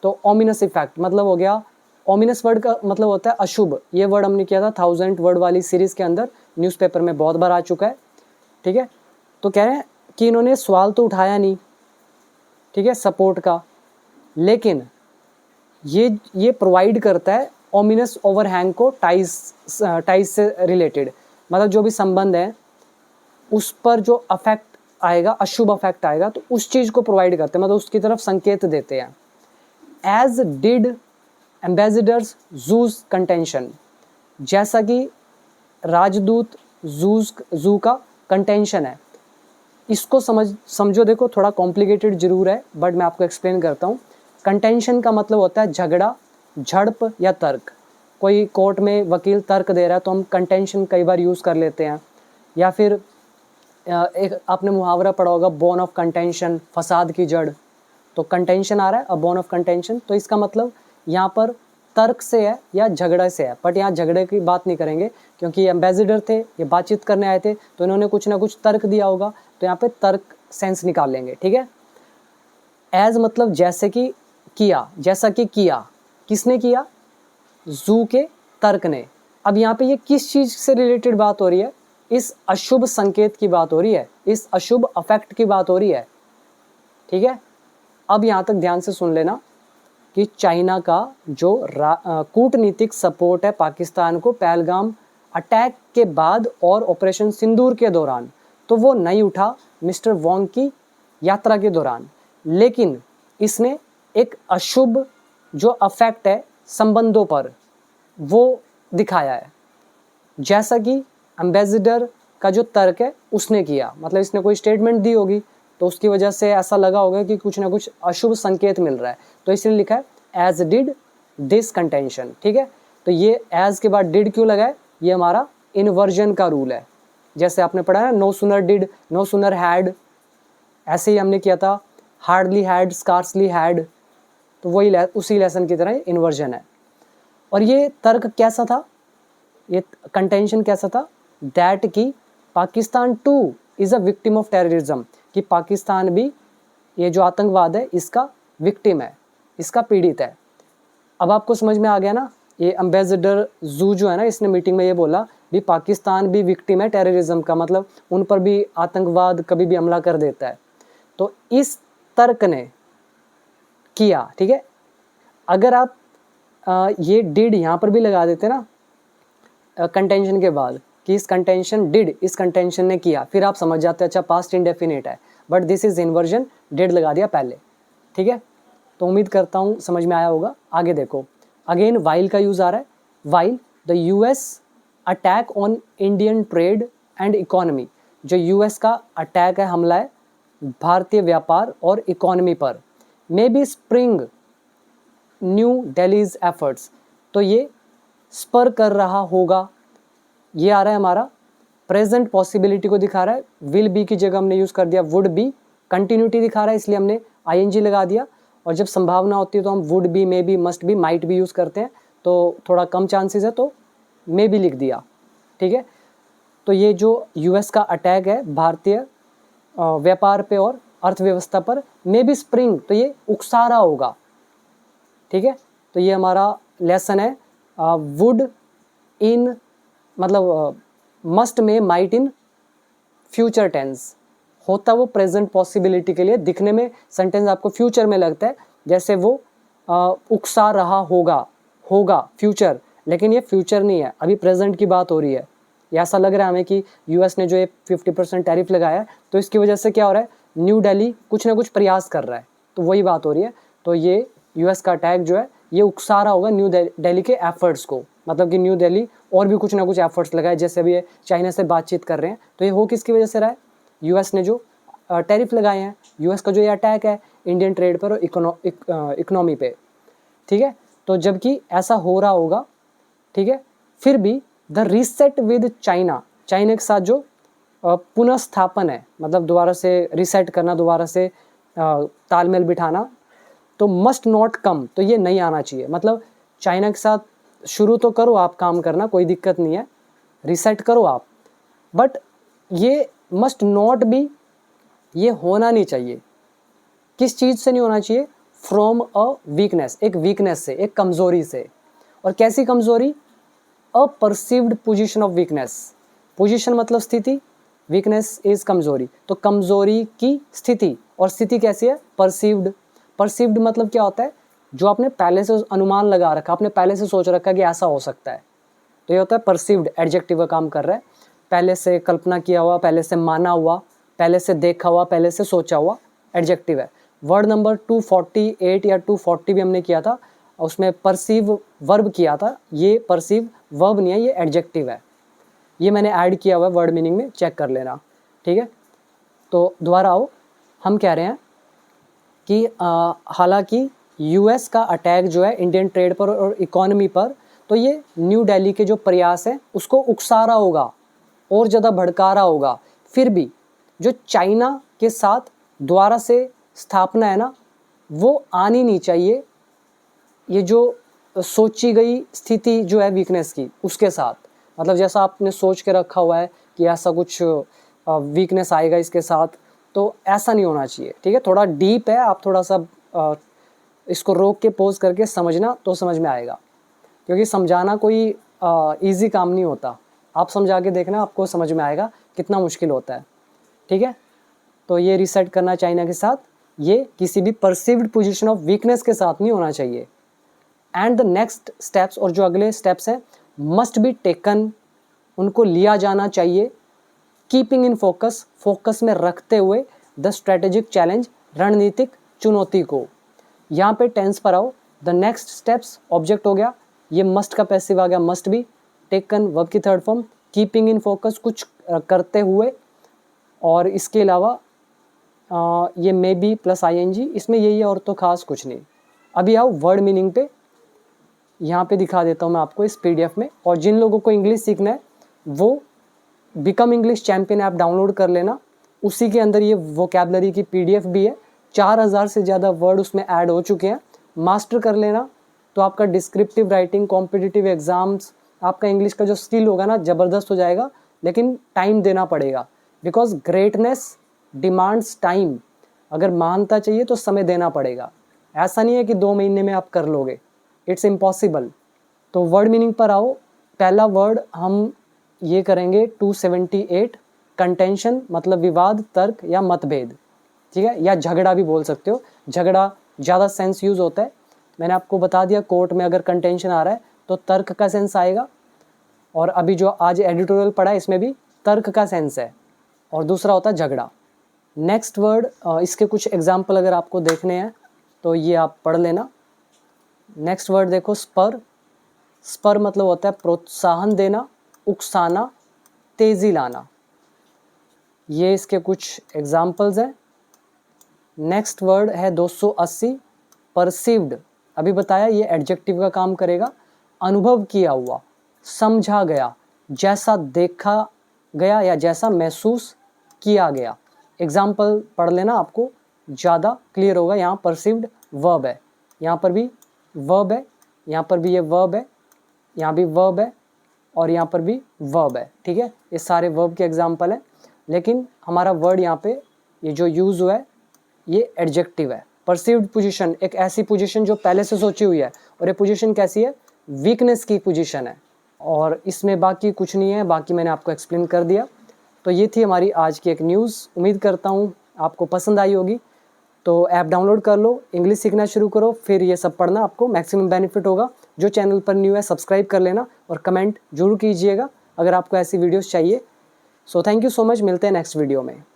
तो ओमिनस इफेक्ट मतलब हो गया, ओमिनस वर्ड का मतलब होता है अशुभ, ये वर्ड हमने किया था 1000 वर्ड वाली सीरीज़ के अंदर, न्यूज़पेपर में बहुत बार आ चुका है, ठीक है। तो कह रहे हैं कि इन्होंने सवाल तो उठाया नहीं, ठीक है, सपोर्ट का, लेकिन ये प्रोवाइड करता है ओमिनस ओवरहैंग को टाइज से रिलेटेड, मतलब जो भी संबंध है उस पर जो अफेक्ट आएगा, अशुभ अफेक्ट आएगा, तो उस चीज़ को प्रोवाइड करते हैं, मतलब उसकी तरफ संकेत देते हैं। As did ambassador's Xu's contention, जैसा कि राजदूत जू का कंटेंशन है, इसको समझो, देखो थोड़ा कॉम्प्लिकेटेड जरूर है, बट मैं आपको एक्सप्लेन करता हूँ। कंटेंशन का मतलब होता है झगड़ा, झड़प या तर्क। कोई कोर्ट में वकील तर्क दे रहा है तो हम कंटेंशन कई बार यूज़ कर लेते हैं, या फिर एक आपने मुहावरा पढ़ा होगा, बोन ऑफ कंटेंशन, फसाद की जड़, तो कंटेंशन आ रहा है, अ बोन ऑफ कंटेंशन, तो इसका मतलब यहाँ पर तर्क से है या झगड़ा से है, बट यहाँ झगड़े की बात नहीं करेंगे, क्योंकि ये एम्बेसडर थे, ये बातचीत करने आए थे, तो इन्होंने कुछ ना कुछ तर्क दिया होगा, तो यहाँ पे तर्क सेंस निकाल लेंगे, ठीक है। एज मतलब जैसे कि किया, जैसा कि किया, किसने किया, जू के तर्क ने। अब यहाँ पे ये किस चीज़ से रिलेटेड बात हो रही है, इस अशुभ संकेत की बात हो रही है, इस अशुभ अफेक्ट की बात हो रही है, ठीक है। अब यहाँ तक ध्यान से सुन लेना कि चाइना का जो कूटनीतिक सपोर्ट है पाकिस्तान को पहलगाम अटैक के बाद और ऑपरेशन सिंदूर के दौरान, तो वो नहीं उठा मिस्टर वॉन्ग की यात्रा के दौरान, लेकिन इसने एक अशुभ जो अफेक्ट है संबंधों पर वो दिखाया है, जैसा कि एम्बेसडर का जो तर्क है उसने किया, मतलब इसने कोई स्टेटमेंट दी होगी तो उसकी वजह से ऐसा लगा होगा कि कुछ ना कुछ अशुभ संकेत मिल रहा है, तो इसलिए लिखा है एज डिड दिस कंटेंशन, ठीक है। तो ये एज के बाद डिड क्यों लगा है, ये हमारा इन्वर्जन का रूल है, जैसे आपने पढ़ा है no sooner did, no sooner had, ऐसे ही हमने किया था हार्डली हैड, स्कार्सली हैड, तो वही उसी लेसन की तरह इन्वर्जन है। और ये तर्क कैसा था, ये कंटेंशन कैसा था, दैट कि Pakistan two is a victim of terrorism, कि पाकिस्तान भी ये जो आतंकवाद है इसका विक्टिम है, इसका पीड़ित है। अब आपको समझ में आ गया ना, ये एम्बेसडर जू जो है ना, इसने मीटिंग में ये बोला भी पाकिस्तान भी विक्टिम है टेररिज्म का, मतलब उन पर भी आतंकवाद कभी भी हमला कर देता है, तो इस तर्क ने किया, ठीक है। अगर आप ये डिड यहाँ पर भी लगा देते ना कंटेंशन के बाद कि इस कंटेंशन डिड, इस कंटेंशन ने किया, फिर आप समझ जाते अच्छा पास्ट इंडेफिनिट है, but this is inversion, did लगा दिया पहले, ठीक है। तो उम्मीद करता हूँ समझ में आया होगा। आगे देखो, अगेन वाइल का यूज़ आ रहा है, while the US attack on Indian trade and economy, जो यूएस का अटैक है, हमला है भारतीय व्यापार और इकोनॉमी पर, may be spring new Delhi's efforts, तो ये स्पर कर रहा होगा, ये आ रहा है हमारा प्रेजेंट पॉसिबिलिटी को दिखा रहा है, विल बी की जगह हमने यूज़ कर दिया वुड बी, कंटिन्यूटी दिखा रहा है इसलिए हमने आईएनजी लगा दिया, और जब संभावना होती है तो हम would be, may be, must be, might भी यूज़ करते हैं, तो थोड़ा कम चांसेस है, तो मे भी लिख दिया, ठीक है। तो ये जो यूएस का अटैक है भारतीय व्यापार पे और अर्थव्यवस्था पर, मे बी स्प्रिंग, तो ये उकसा रहा होगा, ठीक है। तो ये हमारा लेसन है। वुड इन मतलब मस्ट में, माइट इन फ्यूचर टेंस, होता वो प्रेजेंट पॉसिबिलिटी के लिए, दिखने में सेंटेंस आपको फ्यूचर में लगता है, जैसे वो उकसा रहा होगा फ्यूचर, लेकिन ये फ्यूचर नहीं है, अभी प्रेजेंट की बात हो रही है। ये ऐसा लग रहा है हमें कि यूएस ने जो ये 50% टैरिफ लगाया है, तो इसकी वजह से क्या हो रहा है, न्यू दिल्ली कुछ ना कुछ प्रयास कर रहा है, तो वही बात हो रही है। तो ये यूएस का अटैक जो है ये उकसा रहा होगा न्यू दिल्ली के एफर्ट्स को, मतलब कि न्यू दिल्ली और भी कुछ ना कुछ एफर्ट्स लगाए, जैसे अभी ये चाइना से बातचीत कर रहे हैं, तो ये हो किसकी वजह से रहा है, यूएस ने जो टैरिफ लगाए हैं, यूएस का जो ये अटैक है इंडियन ट्रेड पर और इकोनॉमी पे, ठीक है। तो जबकि ऐसा हो रहा होगा, ठीक है, फिर भी the reset with China, China के साथ जो पुनः स्थापन है, मतलब दोबारा से रीसेट करना, दोबारा से तालमेल बिठाना, तो मस्ट नॉट कम, तो ये नहीं आना चाहिए। मतलब चाइना के साथ शुरू तो करो आप काम करना, कोई दिक्कत नहीं है, रीसेट करो आप, बट ये मस्ट नॉट बी, ये होना नहीं चाहिए। किस चीज़ से नहीं होना चाहिए, फ्रॉम अ वीकनेस, एक वीकनेस से, एक कमज़ोरी से। और कैसी कमज़ोरी, a perceived position of weakness, position मतलब स्थिति, वीकनेस इज कमज़ोरी, तो कमज़ोरी की स्थिति, और स्थिति कैसी है, परसीव्ड। परसीव्ड मतलब क्या होता है, जो आपने पहले से अनुमान लगा रखा, आपने पहले से सोच रखा कि ऐसा हो सकता है, तो ये होता है परसीव्ड, एडजेक्टिव का काम कर रहा है, पहले से कल्पना किया हुआ, पहले से माना हुआ, पहले से देखा हुआ, पहले से सोचा हुआ, एडजेक्टिव है। वर्ड नंबर 248 या 240 भी हमने किया था, उसमें परसीव वर्ब किया था, ये परसीव वर्ब नहीं है, ये एडजेक्टिव है, ये मैंने ऐड किया हुआ है वर्ड मीनिंग में, चेक कर लेना, ठीक है। तो दोबारा आओ, हम कह रहे हैं कि हालांकि यूएस का अटैक जो है इंडियन ट्रेड पर और इकोनॉमी पर, तो ये न्यू दिल्ली के जो प्रयास हैं उसको उकसा रहा होगा और ज़्यादा भड़का रहा होगा, फिर भी जो चाइना के साथ दोबारा से स्थापना है ना, वो आनी नहीं चाहिए, ये जो सोची गई स्थिति जो है वीकनेस की उसके साथ, मतलब जैसा आपने सोच के रखा हुआ है कि ऐसा कुछ वीकनेस आएगा इसके साथ, तो ऐसा नहीं होना चाहिए, ठीक है। थोड़ा डीप है, आप थोड़ा सा इसको रोक के पोज करके समझना तो समझ में आएगा, क्योंकि समझाना कोई इजी काम नहीं होता, आप समझा के देखना, आपको समझ में आएगा कितना मुश्किल होता है, ठीक है। तो ये रीसेट करना चाइना के साथ, ये किसी भी परसीव्ड पोजीशन ऑफ वीकनेस के साथ नहीं होना चाहिए। एंड द नेक्स्ट स्टेप्स, और जो अगले स्टेप्स हैं, मस्ट बी टेकन, उनको लिया जाना चाहिए, कीपिंग इन फोकस, फोकस में रखते हुए, द स्ट्रेटेजिक चैलेंज, रणनीतिक चुनौती को। यहाँ पे टेंस पर आओ, द नेक्स्ट स्टेप्स ऑब्जेक्ट हो गया, ये मस्ट का पैसिव आ गया, मस्ट बी, टेकन वर्ब की third form, keeping in focus कुछ करते हुए, और इसके अलावा ये मे बी प्लस आईएनजी, इसमें यही है और तो खास कुछ नहीं। अभी आओ वर्ड मीनिंग पे, यहाँ पे दिखा देता हूँ मैं आपको इस पीडीएफ में, और जिन लोगों को इंग्लिश सीखना है वो become English champion app download कर लेना, उसी के अंदर ये वोकैबलरी की पीडीएफ भी है, 4000 से ज़्यादा वर्ड उसमें ऐड हो चुके हैं, मास्टर कर लेना, तो आपका डिस्क्रिप्टिव राइटिंग, कॉम्पिटिटिव एग्जाम्स, आपका इंग्लिश का जो स्किल होगा ना ज़बरदस्त हो जाएगा, लेकिन टाइम देना पड़ेगा, बिकॉज ग्रेटनेस डिमांड्स टाइम, अगर मानता चाहिए तो समय देना पड़ेगा, ऐसा नहीं है कि 2 महीने में आप कर लोगे, इट्स इम्पॉसिबल। तो वर्ड मीनिंग पर आओ, पहला वर्ड हम ये करेंगे 278, कंटेंशन मतलब विवाद, तर्क या मतभेद, ठीक है, या झगड़ा भी बोल सकते हो, झगड़ा ज़्यादा सेंस यूज़ होता है, मैंने आपको बता दिया कोर्ट में अगर कंटेंशन आ रहा है तो तर्क का सेंस आएगा, और अभी जो आज एडिटोरियल पढ़ा है इसमें भी तर्क का सेंस है, और दूसरा होता है झगड़ा। नेक्स्ट वर्ड, इसके कुछ एग्जाम्पल अगर आपको देखने हैं तो ये आप पढ़ लेना। नेक्स्ट वर्ड देखो, स्पर, स्पर मतलब होता है प्रोत्साहन देना, उकसाना, तेज़ी लाना, ये इसके कुछ एग्जाम्पल्स हैं। नेक्स्ट वर्ड है 280, परसीव्ड, अभी बताया ये एडजेक्टिव का काम करेगा, अनुभव किया हुआ, समझा गया, जैसा देखा गया या जैसा महसूस किया गया। एग्जाम्पल पढ़ लेना, आपको ज़्यादा क्लियर होगा। यहाँ परसीव्ड वर्ब है, यहाँ पर भी वर्ब है, यहाँ पर भी ये वर्ब है, यहाँ भी वर्ब है और यहाँ पर भी वर्ब है, ठीक है। ये सारे वर्ब के एग्जाम्पल हैं, लेकिन हमारा वर्ड यहाँ पे ये जो यूज़ हुआ है ये एडजेक्टिव है। परसीव्ड पोजीशन, एक ऐसी पोजीशन जो पहले से सोची हुई है, और ये पोजीशन कैसी है, वीकनेस की पोजीशन है, और इसमें बाकी कुछ नहीं है, बाकी मैंने आपको एक्सप्लेन कर दिया। तो ये थी हमारी आज की एक न्यूज़। उम्मीद करता हूँ आपको पसंद आई होगी। तो ऐप डाउनलोड कर लो, इंग्लिश सीखना शुरू करो, फिर ये सब पढ़ना, आपको मैक्सिमम बेनिफिट होगा। जो चैनल पर न्यू है सब्सक्राइब कर लेना और कमेंट जरूर कीजिएगा अगर आपको ऐसी वीडियोस चाहिए। So thank you so much, मिलते हैं नेक्स्ट वीडियो में।